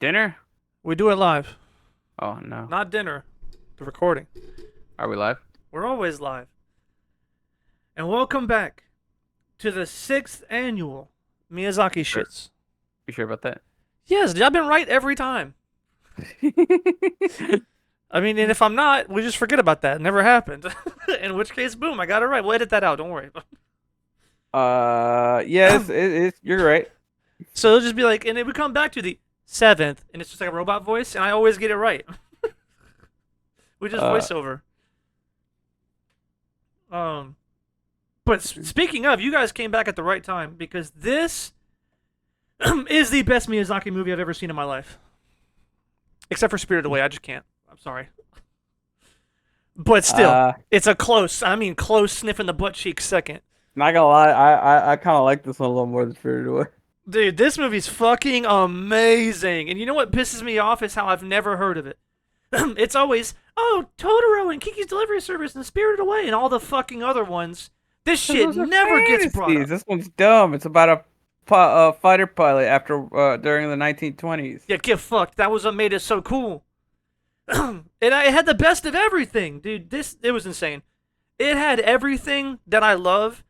Dinner? We do it live, Oh no. not dinner. The recording. Are we live? We're always live. And welcome back to the 6th annual Miyazaki Sure. shits. You sure about that? Yes, I've been right every time. I mean, and if I'm not, we just forget about that. It never happened. In which case, boom, I got it right. We'll edit that out. Don't worry. Yes, you're right. So it'll just be like, and it would come back to the 7th, and it's just like a robot voice, and I always get it right. We just Uh, voiceover. But speaking of, you guys came back at the right time because this is the best Miyazaki movie I've ever seen in my life. Except for Spirited Away, I just can't. I'm sorry. But still, uh, it's a close sniff in the butt cheek second. not gonna lie, I kind of like this one a little more than Spirited Away. Dude, this movie's fucking amazing. And you know what pisses me off is how I've never heard of it. It's always, oh, Totoro and Kiki's Delivery Service and Spirited Away and all the fucking other ones. This shit Those are never gets brought fantasies. up. This one's dumb. It's about a fighter pilot after during the 1920s. Yeah, get fucked. That was what made it so cool. And I had the best of everything, dude. It was insane. It had everything that I love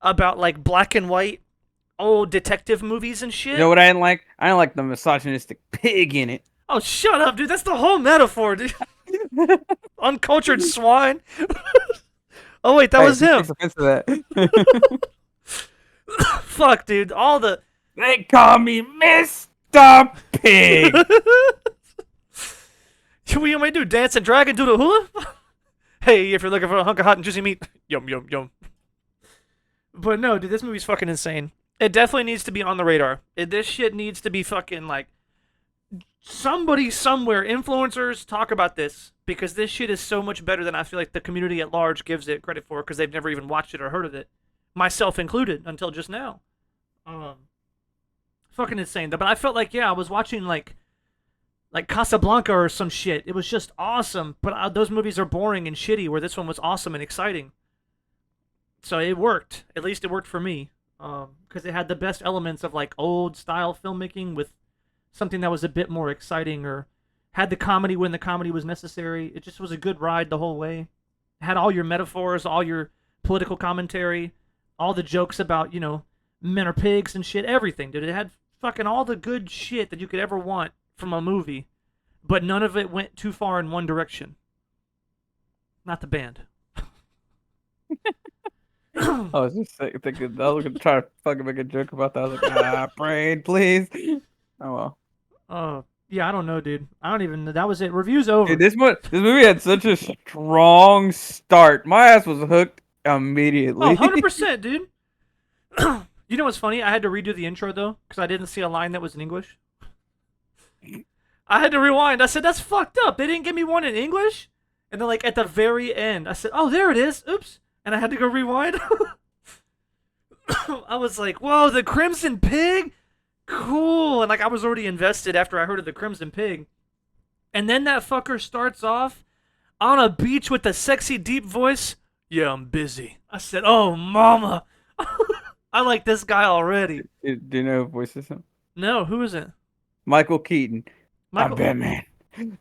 about like black and white old detective movies and shit. You know what I didn't like? I didn't like the misogynistic pig in it. Oh, shut up, dude. That's the whole metaphor, dude. Uncultured swine. Oh wait, that Hey, was he him. takes offense to that. Fuck, dude. All the They call me Mr. Pig. what you want me to do? Dance and drag and do the hula? Hey, if you're looking for a hunk of hot and juicy meat, yum yum yum. But no, dude, this movie's fucking insane. It definitely needs to be on the radar. This shit needs to be fucking like somebody somewhere, influencers, talk about this because this shit is so much better than I feel like the community at large gives it credit for because they've never even watched it or heard of it, myself included, until just now. Um, Fucking insane. But I felt like I was watching like Casablanca or some shit. It was just awesome. But those movies are boring and shitty. Where this one was awesome and exciting. So it worked. At least it worked for me. Because it had the best elements of like old style filmmaking with something that was a bit more exciting, or had the comedy when the comedy was necessary. It just was a good ride the whole way. It had all your metaphors, all your political commentary, all the jokes about men are pigs and shit. Everything, dude. It had fucking all the good shit that you could ever want from a movie, but none of it went too far in one direction. Not the band. I was just thinking, I was gonna try to fucking make a joke about that. I was like, brain, please. Oh well. Yeah, I don't know, dude. I don't even know. That was it. Review's over. Dude, this movie had such a strong start. My ass was hooked immediately. Oh, 100%, dude. You know what's funny? I had to redo the intro, though, because I didn't see a line that was in English. I had to rewind. I said, that's fucked up. They didn't give me one in English? And then, like, at the very end, I said, oh, there it is. Oops. And I had to go rewind. I was like, whoa, the Crimson Pig? Cool. And, like, I was already invested after I heard of the Crimson Pig. And then that fucker starts off on a beach with a sexy, deep voice. Yeah, I'm busy. I said, oh, mama. I like this guy already. Do you know who voices him? No, who is it? Michael Keaton. Michael. I'm Batman.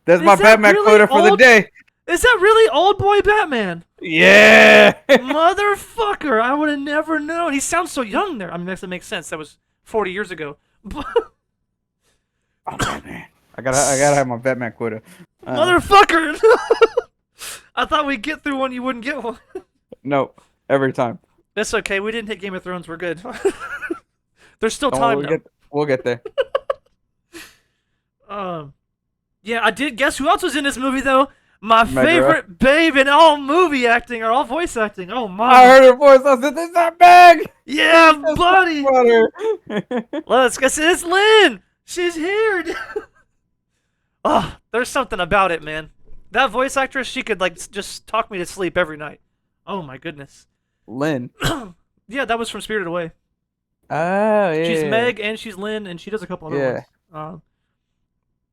That's Is my that Batman really quota for the old? day. Is that really old boy Batman? Yeah. Motherfucker, I would have never known. He sounds so young there. I mean, that makes sense. That was 40 years ago. I'm Batman. I gotta have my Batman quota. Motherfucker! I thought we'd get through one, you wouldn't get one. No, every time. That's okay. We didn't hit Game of Thrones. We're good. There's still Don't time worry, though. we'll get there. Yeah, I did guess who else was in this movie though. My Medra. favorite babe in all movie acting or all voice acting. Oh my! I heard her voice. I said, "This is that bag." Yeah, buddy. Butter. Let's guess it's Lynn. She's here. Oh, there's something about it, man. That voice actress, she could like just talk me to sleep every night. Oh my goodness. Lynn. Yeah, that was from Spirited Away. Oh yeah. She's Meg and she's Lynn and she does a couple other Yeah. ones.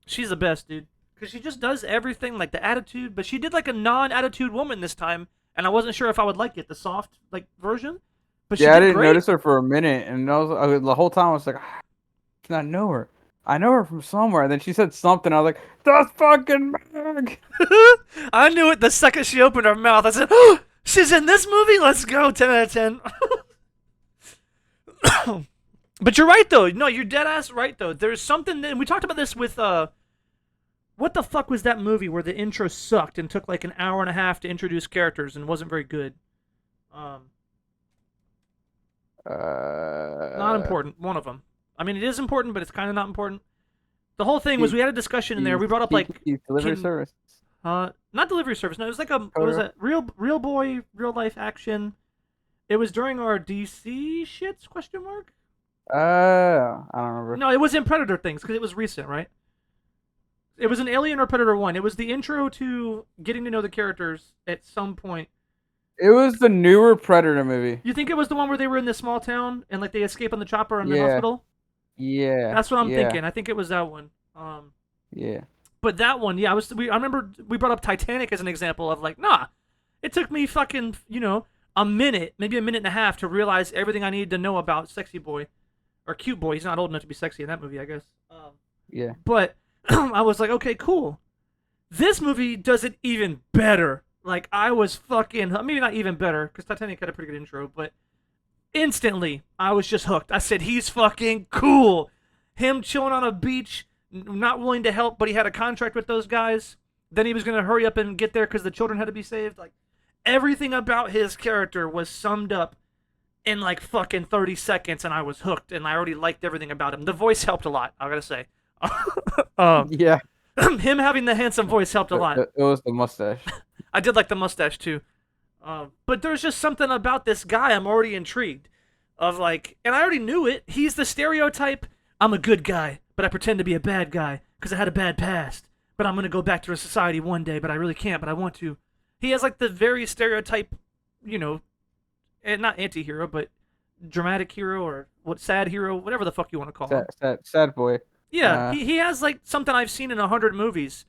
She's the best, dude. Because she just does everything, like the attitude, but she did like a non-attitude woon this time, and I wasn't sure if I would like it, the soft like version. But she Yeah, I did didn't great. notice her for a minute, and the whole time I was like, I did not know her. I know her from somewhere. And then she said something. I was like, that's fucking Meg. I knew it the second she opened her mouth. I said, oh, she's in this movie? Let's go. 10 out of 10. But you're right, though. No, you're dead ass right, though. There's something, and we talked about this with, what the fuck was that movie where the intro sucked and took like an hour and a half to introduce characters and wasn't very good? Um, Not Uh, important. One of them. I mean, it is important, but it's kind of not important. The whole thing was we had a discussion in there. We brought up like delivery can service. not delivery service. No, it was like a it was Coder. a real boy real life action. It was during our DC shits question mark. I don't remember. No, it was in Predator things because it was recent, right? It was an Alien or Predator 1. It was the intro to getting to know the characters at some point. It was the newer Predator movie. You think it was the one where they were in this small town and like they escape on the chopper in the Yeah, hospital? yeah, That's what I'm yeah, thinking. I think it was that one. yeah. But that one, yeah, I remember we brought up Titanic as an example of like, nah, it took me fucking, a minute, maybe a minute and a half to realize everything I needed to know about Sexy Boy. Or Cute Boy. He's not old enough to be sexy in that movie, I guess. Yeah. But I was like, okay, cool. This movie does it even better. Like, I was fucking, maybe not even better, because Titanic had a pretty good intro, but instantly, I was just hooked. I said, he's fucking cool. Him chilling on a beach, not willing to help, but he had a contract with those guys. Then he was going to hurry up and get there because the children had to be saved. Like, everything about his character was summed up in like fucking 30 seconds, and I was hooked, and I already liked everything about him. The voice helped a lot, I gotta say. Yeah. Him having the handsome voice helped a lot. It was the mustache. I did like the mustache too. But there's just something about this guy I'm already intrigued of like, and I already knew it. He's the stereotype. I'm a good guy, but I pretend to be a bad guy because I had a bad past. But I'm gonna go back to a society one day, but I really can't. But I want to. He has like the very stereotype, and not anti-hero, but dramatic hero or sad hero, whatever the fuck you want to call him. Sad boy. Yeah, Uh, he has like something I've seen in 100 movies.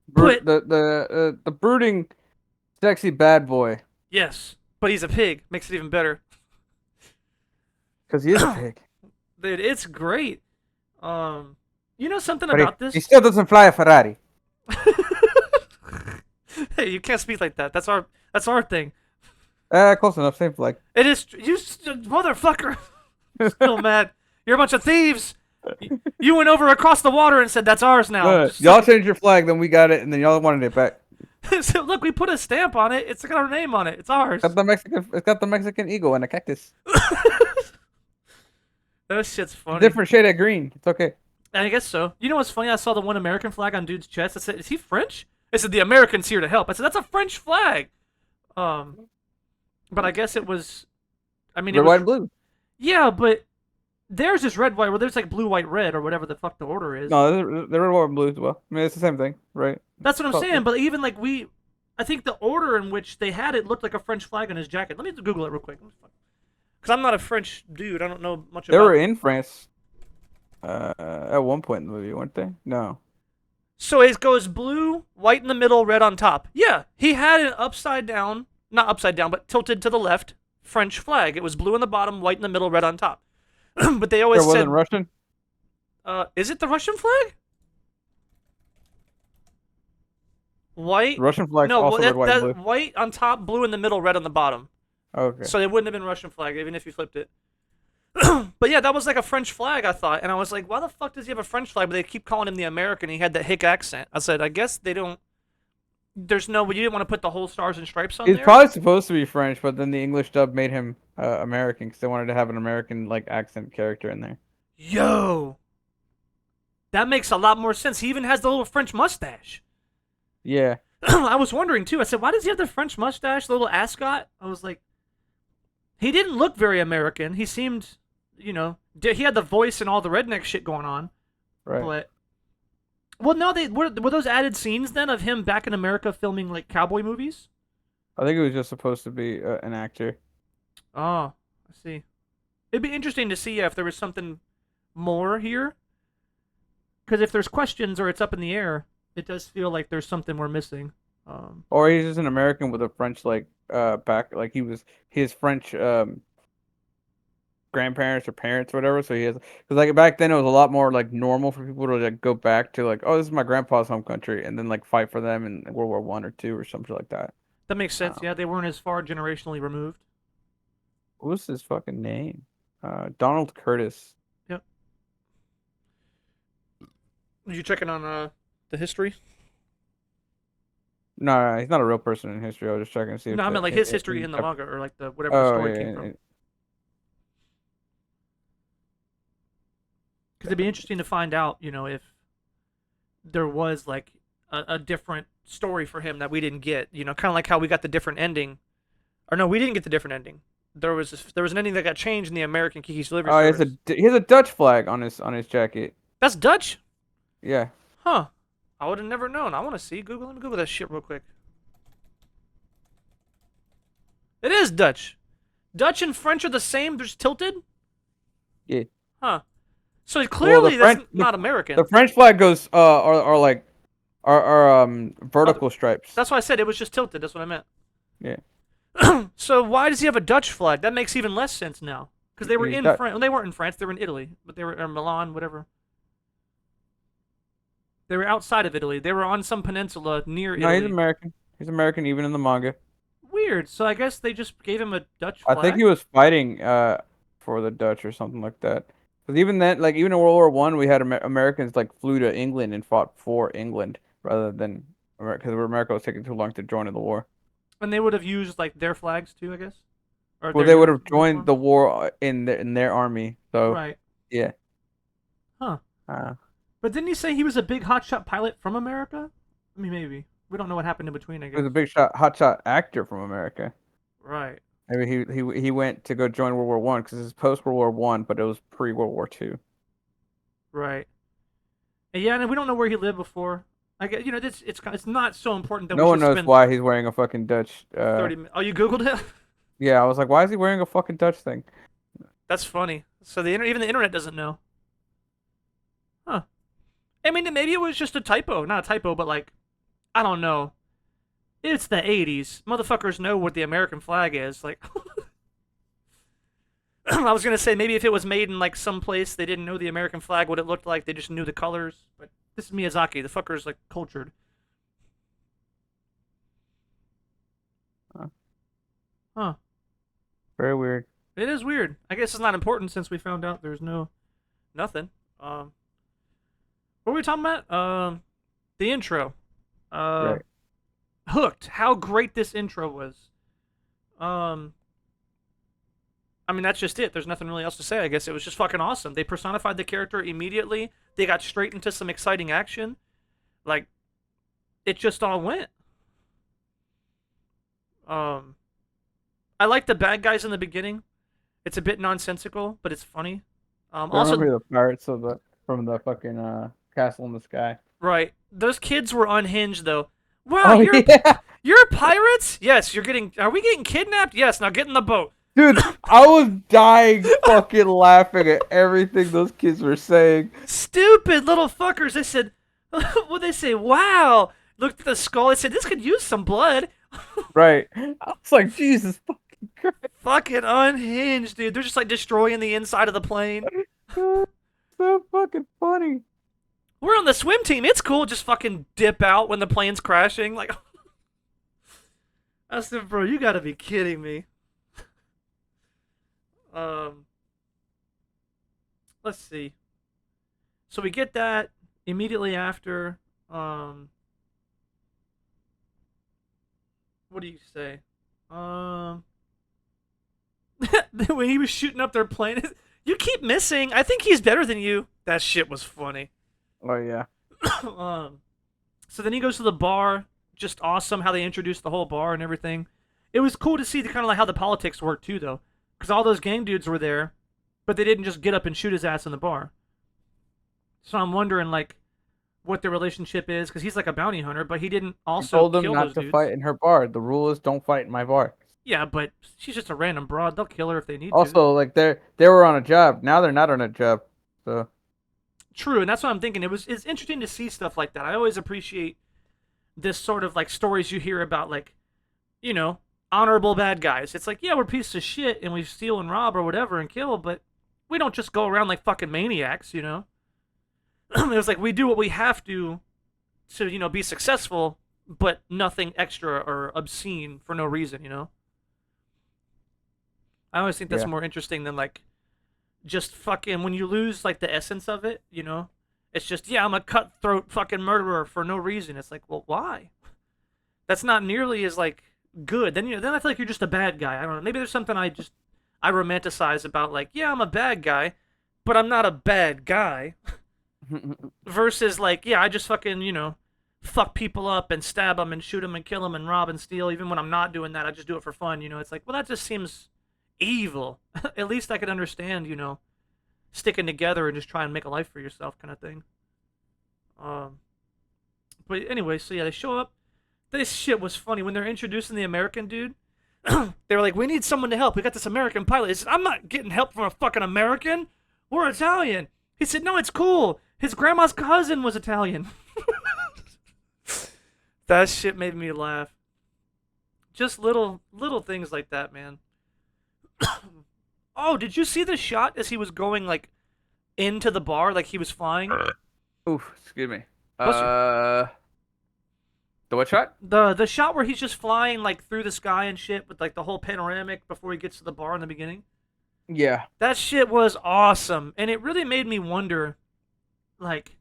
But the brooding, sexy bad boy. yes, but he's a pig. Makes it even better. Because he is a pig. Dude, it's great. You know something But about he this? still doesn't fly a Ferrari. Hey, you can't speak like that. That's our thing. Close enough. Same flag. It is you motherfucker. Still mad. You're a bunch of thieves. You went over across the water and said that's ours now. Y'all changed your flag, then we got it, and then y'all wanted it back. So, look, we put a stamp on it. It's got our name on it. It's ours. It's got the Mexican eagle and a cactus. That shit's funny. Different shade of green. It's okay. I guess so. You know what's funny? I saw the one American flag on dude's chest. I said, "Is he French?" I said, "The American's here to help." I said, "That's a French flag." But I guess it was. I mean, Red, white, and blue. Yeah, but theirs is red, white. Well, there's like blue, white, red, or whatever the fuck the order is. No, they're red, white, and blue as well. I mean, it's the same thing, right? That's what I'm saying. But even like I think the order in which they had it looked like a French flag on his jacket. Let me Google it real quick. Because I'm not a French dude. I don't know much about. They were in France. At one point in the movie, weren't they? No. So it goes blue, white in the middle, red on top. Yeah, he had an upside down, not upside down, but tilted to the left French flag. It was blue in the bottom, white in the middle, red on top. But they always It wasn't said, Russian? is it the Russian flag? White? The Russian flag No, also red, white, and blue. white on top, blue in the middle, red on the bottom. Okay. So it wouldn't have been Russian flag, even if you flipped it. But yeah, that was like a French flag, I thought. And I was like, why the fuck does he have a French flag? But they keep calling him the American. He had that hick accent. I said, I guess they don't. There's no. You didn't want to put the whole stars and stripes on He's there? probably supposed to be French, but then the English dub made him American because they wanted to have an American like accent character in there. Yo. That makes a lot more sense. He even has the little French mustache. Yeah. I was wondering too. I said, why does he have the French mustache, the little ascot? I was like, he didn't look very American. He seemed, he had the voice and all the redneck shit going on. Right. But, well, no, were those added scenes then of him back in America filming like cowboy movies? I think it was just supposed to be an actor. Oh, I see. It'd be interesting to see if there was something more here. Because if there's questions or it's up in the air, it does feel like there's something we're missing. Or he's just an American with a French back, like he is French grandparents or parents or whatever. So he has because like back then it was a lot more like normal for people to like go back to like, oh, this is my grandpa's home country, and then like fight for them in World War One or two or something like that. That makes sense. Um, Yeah, they weren't as far generationally removed. what was his fucking name? Donald Curtis. Yep. Are you checking on the history? No, he's not a real person in history. I was just checking to see No, if I meant the like his history in the manga or like the whatever the oh story came yeah, from. Because it'd be interesting to find out, if there was like a different story for him that we didn't get. Kind of like how we got the different ending. Or no, we didn't get the different ending. There was an ending that got changed in the American Kiki's Delivery oh, Service. he has a Dutch flag on his jacket. That's Dutch, Yeah. huh? I would have never known. I want to see Google. Let me Google that shit real quick. It is Dutch. Dutch and French are the same. They're just tilted, Yeah. huh? So Well, clearly that's not American. the French flag goes are like Oh, vertical stripes. that's why I said it was just tilted. That's what I meant. Yeah. So why does he have a Dutch flag? That makes even less sense now. Because they were He's in Dutch. France. Well, they weren't in France. They were in Italy, but they were in Milan, whatever. They were outside of Italy. They were on some peninsula near No, he's Italy. American. He's American even in the manga. Weird. So I guess they just gave him a Dutch I think flag. he was fighting for the Dutch or something like that. Because even then, like even in World War One, we had Americans like flew to England and fought for England rather than America because America was taking too long to join in the war. And they would have used like their flags too, I guess, or Well, their they would have joined uniform. the war in their army. So Right. yeah. Huh. Uh, But didn't he say he was a big hotshot pilot from America? I mean, maybe. We don't know what happened in between, I he was guess. a big shot, hotshot actor from America. Right. Maybe he went to go join World War One because it's post World War One, but it was pre World War Two. Right. And yeah, and we don't know where he lived before. I guess it's not so important that we No one should knows spend why he's wearing a fucking Dutch. 30 minutes. Oh, you Googled it? Yeah, I was like, why is he wearing a fucking Dutch thing? That's funny. So even the internet doesn't know. Huh. I mean, maybe it was just a typo. Not a typo, but like, I don't know. It's the 80s. Motherfuckers know what the American flag is. Like, I was going to say maybe if it was made in like some place they didn't know the American flag, what it looked like. They just knew the colors. But this is Miyazaki. The fucker's like cultured. Huh. Huh. Very weird. It is weird. I guess it's not important since we found out there's nothing. What were we talking about? The intro. Right. Hooked. How great this intro was. Um, I mean that's just it. There's nothing really else to say. I guess it was just fucking awesome. They personified the character immediately. They got straight into some exciting action. Like, it just all went. I like the bad guys in the beginning. It's a bit nonsensical, but it's funny. I Also, remember the pirates from the fucking castle in the sky. right, those kids were unhinged though. Wow, Oh yeah, you're pirates? Yes, you're getting. Are we getting kidnapped? Yes. Now get in the boat. dude, I was dying fucking laughing at everything those kids were saying. Stupid little fuckers. They said, what they say? Wow. Looked at the skull. They said this could use some blood. Right. I was like, Jesus fucking Christ. Fucking unhinged, dude. They're just like destroying the inside of the plane. So fucking funny. We're on the swim team. It's cool. Just fucking dip out when the plane's crashing. Like, I said, bro, you gotta be kidding me. Um, let's see. So we get that immediately after. What do you say? When he was shooting up their plane, you keep missing. I think he's better than you. That shit was funny. Oh yeah. So then he goes to the bar. Just awesome how they introduced the whole bar and everything. It was cool to see the kind of like how the politics worked too, though, because all those gang dudes were there, but they didn't just get up and shoot his ass in the bar. So I'm wondering like what their relationship is, because he's like a bounty hunter, but he didn't He also told them kill not those to dudes. fight in her bar. The rule is don't fight in my bar. Yeah, but she's just a random broad. They'll kill her if they need to. Also, like they were on a job. Now they're not on a job. So True, and that's what I'm thinking. It's interesting to see stuff like that. I always appreciate this sort of like stories you hear about, like, you know, honorable bad guys. It's like, yeah, we're pieces of shit and we steal and rob or whatever and kill, but we don't just go around like fucking maniacs, you know? It was like we do what we have to, be successful, but nothing extra or obscene for no reason, you know? I always think that's Yeah. more interesting than like just fucking when you lose like the essence of it, you know? It's just, yeah, I'm a cutthroat fucking murderer for no reason. It's like, well, why? That's not nearly as like good. Then I feel like you're just a bad guy. I don't know. Maybe there's something I romanticize about like, yeah, I'm a bad guy, but I'm not a bad guy. Versus like, yeah, I just fucking, fuck people up and stab them and shoot them and kill them and rob and steal. Even when I'm not doing that, I just do it for fun. It's like, well, that just seems evil. At least I could understand, sticking together and just try and make a life for yourself, kind of thing. Um, but anyway, so yeah, they show up. This shit was funny when they're introducing the American dude. They were like, "We need someone to help. We got this American pilot." He said, "I'm not getting help from a fucking American. We're Italian." He said, "No, it's cool. His grandma's cousin was Italian." That shit made me laugh. Just little things like that, man. Oh, did you see the shot as he was going like into the bar, like he was flying? Oof, excuse me. Bless you. The what shot? The shot where he's just flying like through the sky and shit with like the whole panoramic before he gets to the bar in the beginning. Yeah. That shit was awesome, and it really made me wonder, like,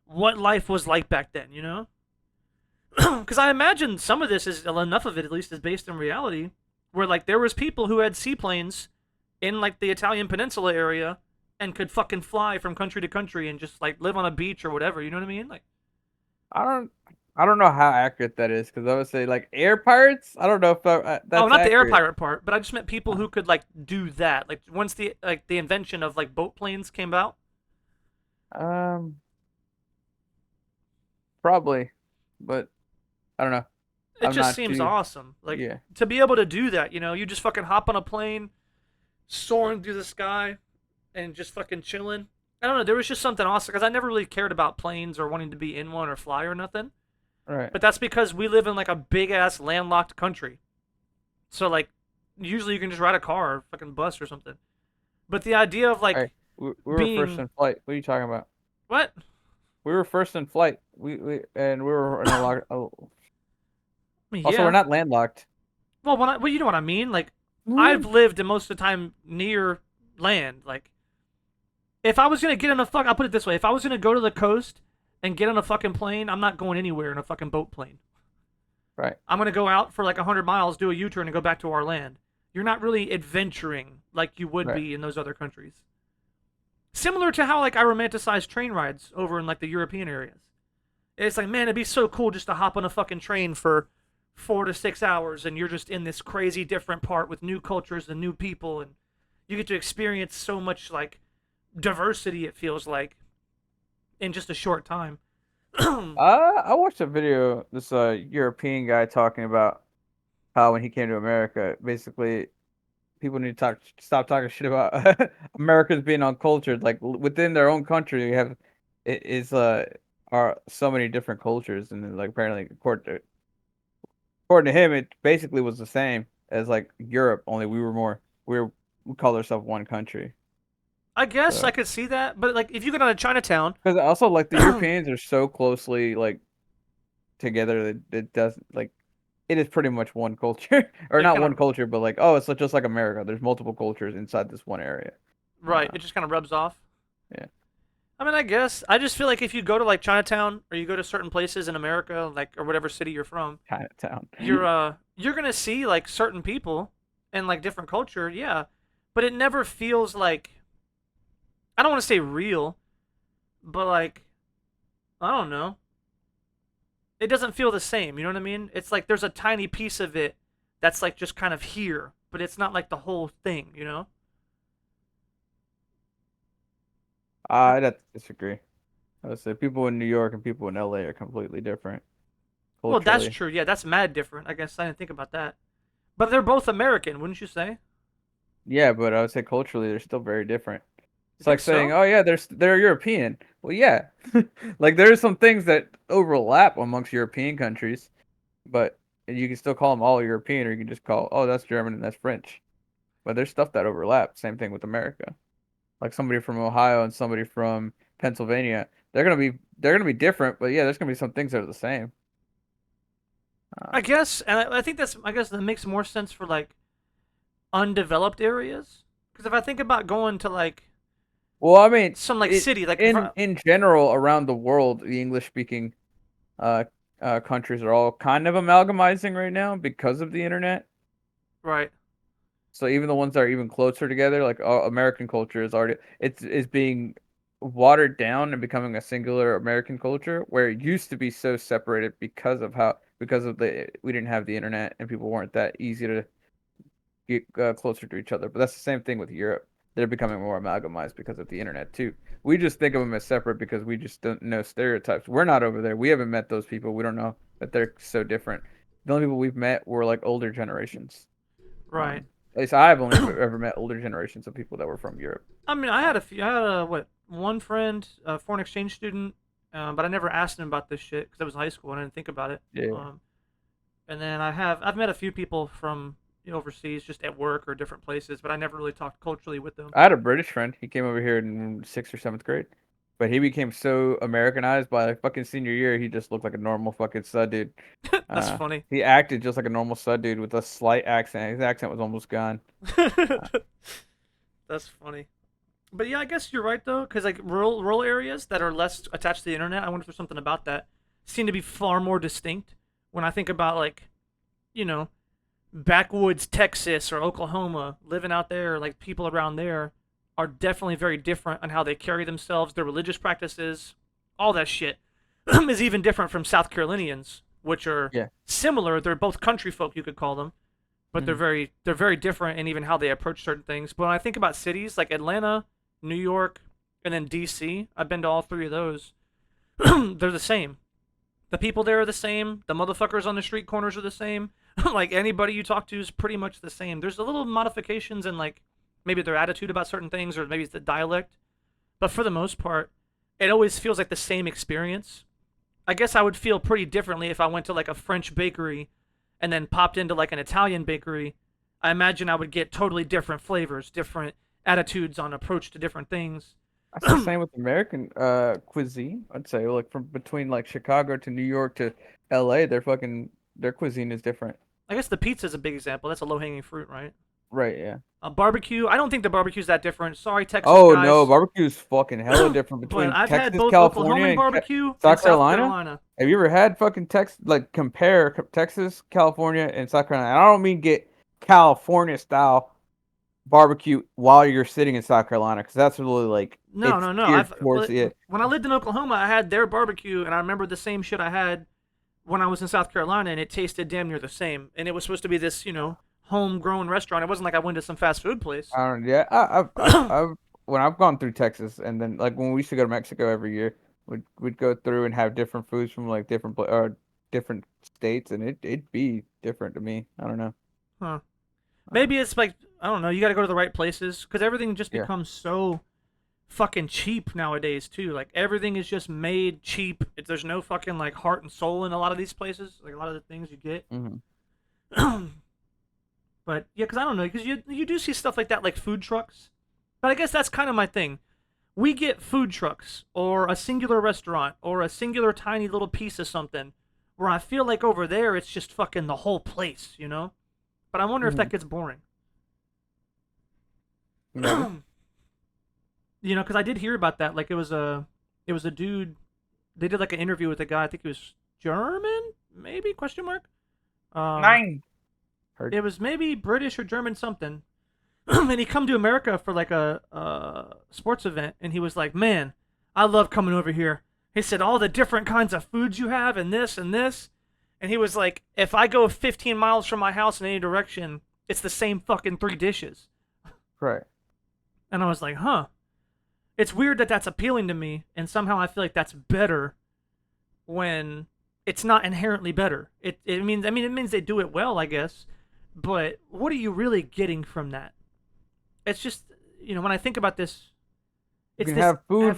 what life was like back then, you know? Because I imagine some of this is enough of it, at least, is based in reality, where like there was people who had seaplanes in like the Italian peninsula area and could fucking fly from country to country and just like live on a beach or whatever. You know what I mean? Like, I don't I don't know how accurate that is because I would say like air pirates. I don't know if oh, that's not the air accurate. pirate part, but I just meant people who could like do that. Like once the invention of like boat planes came out. Um, Probably, but I don't know. It I'm just not seems too. awesome. Like Yeah. to be able to do that, you just fucking hop on a plane, soaring through the sky, and just fucking chilling. I don't know. There was just something awesome because I never really cared about planes or wanting to be in one or fly or nothing. All right. But that's because we live in like a big ass landlocked country. So like, usually you can just ride a car or fucking bus or something. But the idea of All right. like We were first being in flight. What are you talking about? what? We were first in flight. We were in a lock. Oh. I mean, Also, we're yeah. not landlocked. Well, you know what I mean. Like, I've Mm. lived most of the time near land. Like, if I was gonna get on a I'll put it this way: if I was gonna go to the coast and get on a fucking plane, I'm not going anywhere in a fucking boat plane. Right. I'm gonna go out for like 100 miles, do a U-turn, and go back to our land. You're not really adventuring like you would Right. be in those other countries. Similar to how like I romanticize train rides over in like the European areas. It's like, man, it'd be so cool just to hop on a fucking train for 4 to 6 hours, and you're just in this crazy different part with new cultures and new people, and you get to experience so much like diversity. It feels like in just a short time. I watched a video. This European guy talking about how when he came to America, basically people need to stop talking shit about Americans being uncultured. Like within their own country, you have it is are so many different cultures, and then, like apparently according to him, it basically was the same as like Europe, only we call ourselves one country. I guess I So could see that, but like if you go down to Chinatown, because also like the yeah, Europeans are so closely like together that it does like it is pretty much one culture or not kind one of culture, but like oh, it's just like America. There's multiple cultures inside this one area. right. Uh, It just kind of rubs off. yeah, I mean, I guess I just feel like if you go to like Chinatown or you go to certain places in America, like or whatever city you're from, Chinatown. you're gonna see like certain people and like different culture, yeah, but it never feels like I don't want to say real, but like I don't know. It doesn't feel the same. You know what I mean? It's like there's a tiny piece of it that's like just kind of here, but it's not like the whole thing. You know? I'd have to disagree. I would say people in New York and people in LA are completely different Well, that's culturally. true. Yeah, that's mad different. I guess I didn't think about that. But they're both American, wouldn't you say? Yeah, but I would say culturally they're still very different. You It's like think saying, so? "Oh yeah, they're European." Well, yeah, like there's some things that overlap amongst European countries, but and you can still call them all European, or you can just call, oh, that's German and that's French. But there's stuff that overlaps. Same thing with America. Like somebody from Ohio and somebody from Pennsylvania, they're gonna be different, but yeah, there's gonna be some things that are the same. I Um, guess, and I think I guess that makes more sense for like undeveloped areas. Because if I think about going to like well, I mean, some like city, like if in general around the world, the English speaking uh, countries are all kind of amalgamizing right now because of the internet. right, So even the ones that are even closer together, like American culture is already it's is being watered down and becoming a singular American culture where it used to be so separated because of the we didn't have the internet and people weren't that easy to get closer to each other. But that's the same thing with Europe. They're becoming more amalgamized because of the internet too. We just think of them as separate because we just don't know stereotypes. We're not over there. We haven't met those people. We don't know that they're so different. The only people we've met were like older generations. right. At least I've only ever met older generations of people that were from Europe. I mean, I had a few. I had a what one friend, a foreign exchange student, but I never asked him about this shit because I was in high school and I didn't think about it. Yeah. Um, and then I've met a few people from overseas just at work or different places, but I never really talked culturally with them. I had a British friend. He came over here in sixth or seventh grade, but he became so Americanized by like fucking senior year. He just looked like a normal fucking stud dude. That's funny. He acted just like a normal stud dude with a slight accent. His accent was almost gone. That's funny. But yeah, I guess you're right though, because like rural areas that are less attached to the internet, I wonder if there's something about that, seem to be far more distinct. When I think about like, you know, backwoods Texas or Oklahoma, living out there, like people around there are definitely very different on how they carry themselves, their religious practices, all that shit is even different from South Carolinians, which are Yeah. similar. They're both country folk, you could call them, but Mhm. they're very different in even how they approach certain things. But when I think about cities like Atlanta, New York, and then DC, I've been to all three of those. They're the same. The people there are the same. The motherfuckers on the street corners are the same. Like anybody you talk to is pretty much the same. There's a little modifications in like maybe their attitude about certain things or maybe it's the dialect, but for the most part, it always feels like the same experience. I guess I would feel pretty differently if I went to like a French bakery and then popped into like an Italian bakery. I imagine I would get totally different flavors, different attitudes on approach to different things. That's the same with American cuisine. I'd say like from between like Chicago to New York to LA, their cuisine is different. I guess the pizza is a big example. That's a low hanging fruit, right? Right, yeah. Barbecue. I don't think the barbecue's that different. Sorry, Texas Oh no, guys, barbecue's fucking hella different but between I've had Texas, both California, Oklahoman and barbecue and South South Carolina. Carolina. Have you ever had fucking compare Texas, California, and South Carolina? And I don't mean get California style barbecue while you're sitting in South Carolina, because that's really like No, it's no, no. geared towards it. When I lived in Oklahoma, I had their barbecue, and I remember the same shit I had when I was in South Carolina, and it tasted damn near the same. And it was supposed to be this, homegrown restaurant. It wasn't like I went to some fast food place. I don't. Yeah, I've when I've gone through Texas, and then like when we used to go to Mexico every year, we'd go through and have different foods from like different states, and it'd be different to me. I don't know. Huh. Uh, Maybe it's like I don't know. You got to go to the right places because everything just yeah. becomes so fucking cheap nowadays too. Like everything is just made cheap. There's no fucking like heart and soul in a lot of these places. Like a lot of the things you get. Hmm. But yeah, because I don't know, because you do see stuff like that, like food trucks. But I guess that's kind of my thing. We get food trucks or a singular restaurant or a singular tiny little piece of something, where I feel like over there it's just fucking the whole place, you know. But I wonder if that Hmm. gets boring. Maybe. Because I did hear about that. Like it was a dude. They did like an interview with a guy. I think he was German, maybe question mark. Um, Nine. Heard. it was maybe British or German something. And he come to America for like a sports event, and he was like, "Man, I love coming over here." He said all the different kinds of foods you have, and this and this. And he was like, "If I go 15 miles from my house in any direction, it's the same fucking three dishes." Right. And I was like, "Huh." It's weird that that's appealing to me, and somehow I feel like that's better when it's not inherently better. It means they do it well, I guess. But what are you really getting from that? It's just when I think about this, You it's can this. have food.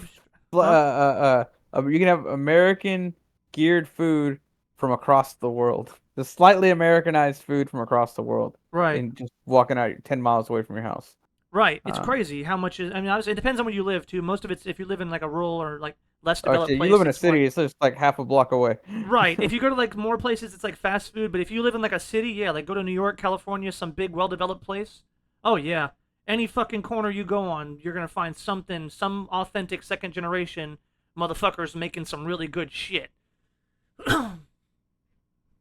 Huh? You can have American geared food from across the world. The slightly Americanized food from across the world, Right. and just walking out 10 miles away from your house. Right. It's Uh, crazy how much is. I mean, obviously, it depends on where you live too. Most of it's if you live in like a rural or like less oh developed shit, you live place, in a it's more city, it's just like half a block away. right. If you go to like more places, it's like fast food. But if you live in like a city, yeah, like go to New York, California, some big, well-developed place. Oh yeah, any fucking corner you go on, you're gonna find something, some authentic second generation motherfuckers making some really good shit.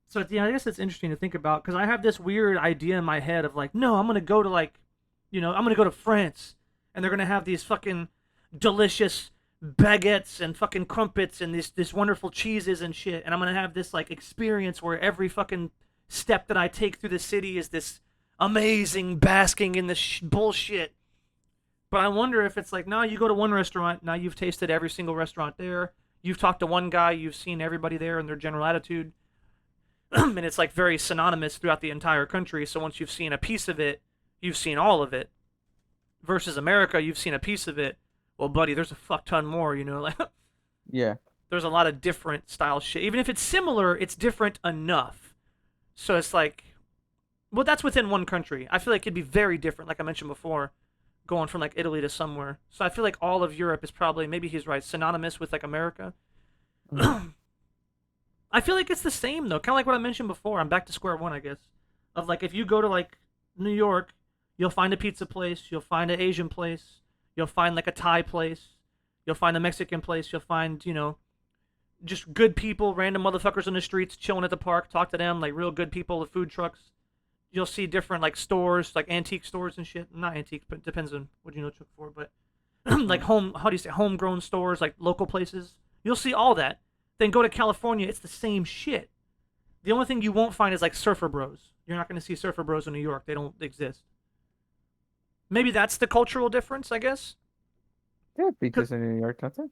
So yeah, I guess it's interesting to think about because I have this weird idea in my head of like, no, I'm gonna go to like, I'm gonna go to France, and they're gonna have these fucking delicious baguettes and fucking crumpets and this wonderful cheeses and shit, and I'm gonna have this like experience where every fucking step that I take through the city is this amazing basking in the bullshit. But I wonder if it's like, no, you go to one restaurant, now you've tasted every single restaurant there, you've talked to one guy, you've seen everybody there and their general attitude and it's like very synonymous throughout the entire country. So once you've seen a piece of it, you've seen all of it. Versus America, you've seen a piece of it. Well, buddy, there's a fuck ton more. Like Yeah, there's a lot of different style shit. Even if it's similar, it's different enough. So it's like, well, that's within one country. I feel like it'd be very different, like I mentioned before, going from like Italy to somewhere. So I feel like all of Europe is probably, maybe he's right, synonymous with like America. mhm, I feel like it's the same though, kind of like what I mentioned before. I'm back to square one, I guess. Of like if you go to like New York, you'll find a pizza place, you'll find an Asian place, you'll find like a Thai place, you'll find a Mexican place, you'll find just good people, random motherfuckers on the streets chilling at the park. Talk to them like real good people with food trucks. You'll see different like stores, like antique stores and shit. Not antique, but depends on what you know it for. But like mhm. how do you say, homegrown stores, like local places. You'll see all that. Then go to California, it's the same shit. The only thing you won't find is like surfer bros. You're not going to see surfer bros in New York. They don't exist. Maybe that's the cultural difference, I guess. Yeah, 'Cause, beaches in New York, nothing.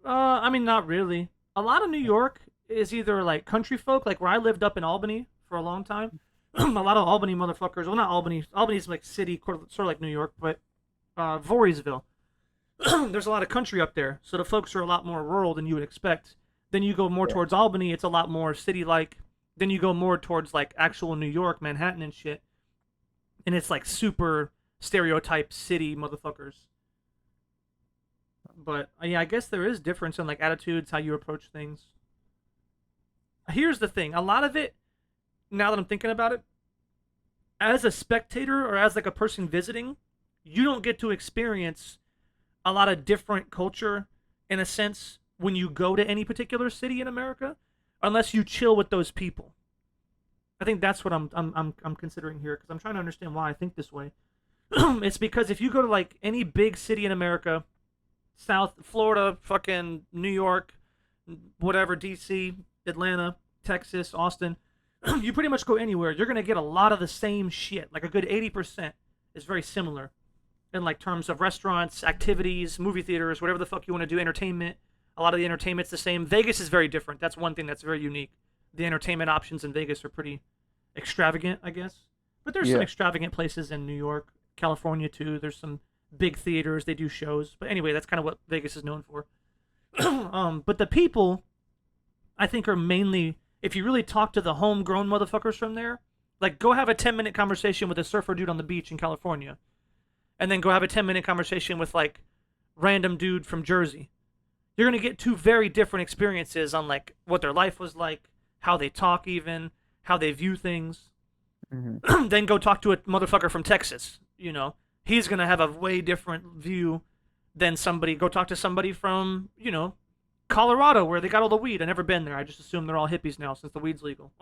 I mean, not really. A lot of New York is either like country folk, like where I lived up in Albany for a long time. A lot of Albany motherfuckers. Well, not Albany. Albany's like city, sort of like New York, but Voorheesville. There's a lot of country up there, so the folks are a lot more rural than you would expect. Then you go more Yeah. towards Albany, it's a lot more city-like. Then you go more towards like actual New York, Manhattan and shit, and it's like super stereotype city motherfuckers. But yeah, I guess there is difference in like attitudes, how you approach things. Here's the thing: a lot of it, now that I'm thinking about it, as a spectator or as like a person visiting, you don't get to experience a lot of different culture in a sense when you go to any particular city in America, unless you chill with those people. I think that's what I'm considering here because I'm trying to understand why I think this way. It's because if you go to like any big city in America, South Florida, fucking New York, whatever, DC, Atlanta, Texas, Austin, you pretty much go anywhere, you're gonna get a lot of the same shit. Like a good 80% is very similar in like terms of restaurants, activities, movie theaters, whatever the fuck you want to do, entertainment. A lot of the entertainment's the same. Vegas is very different. That's one thing that's very unique. The entertainment options in Vegas are pretty extravagant, I guess. But there's some Yeah. extravagant places in New York, California too. There's some big theaters. They do shows. But anyway, that's kind of what Vegas is known for. But the people, I think, are mainly, if you really talk to the homegrown motherfuckers from there, like go have a 10-minute conversation with a surfer dude on the beach in California, and then go have a 10-minute conversation with like random dude from Jersey. You're gonna get two very different experiences on like what their life was like, how they talk, even how they view things. Hmm. Then go talk to a motherfucker from Texas. He's gonna have a way different view than somebody. Go talk to somebody from Colorado where they got all the weed. I never been there. I just assume they're all hippies now since the weed's legal.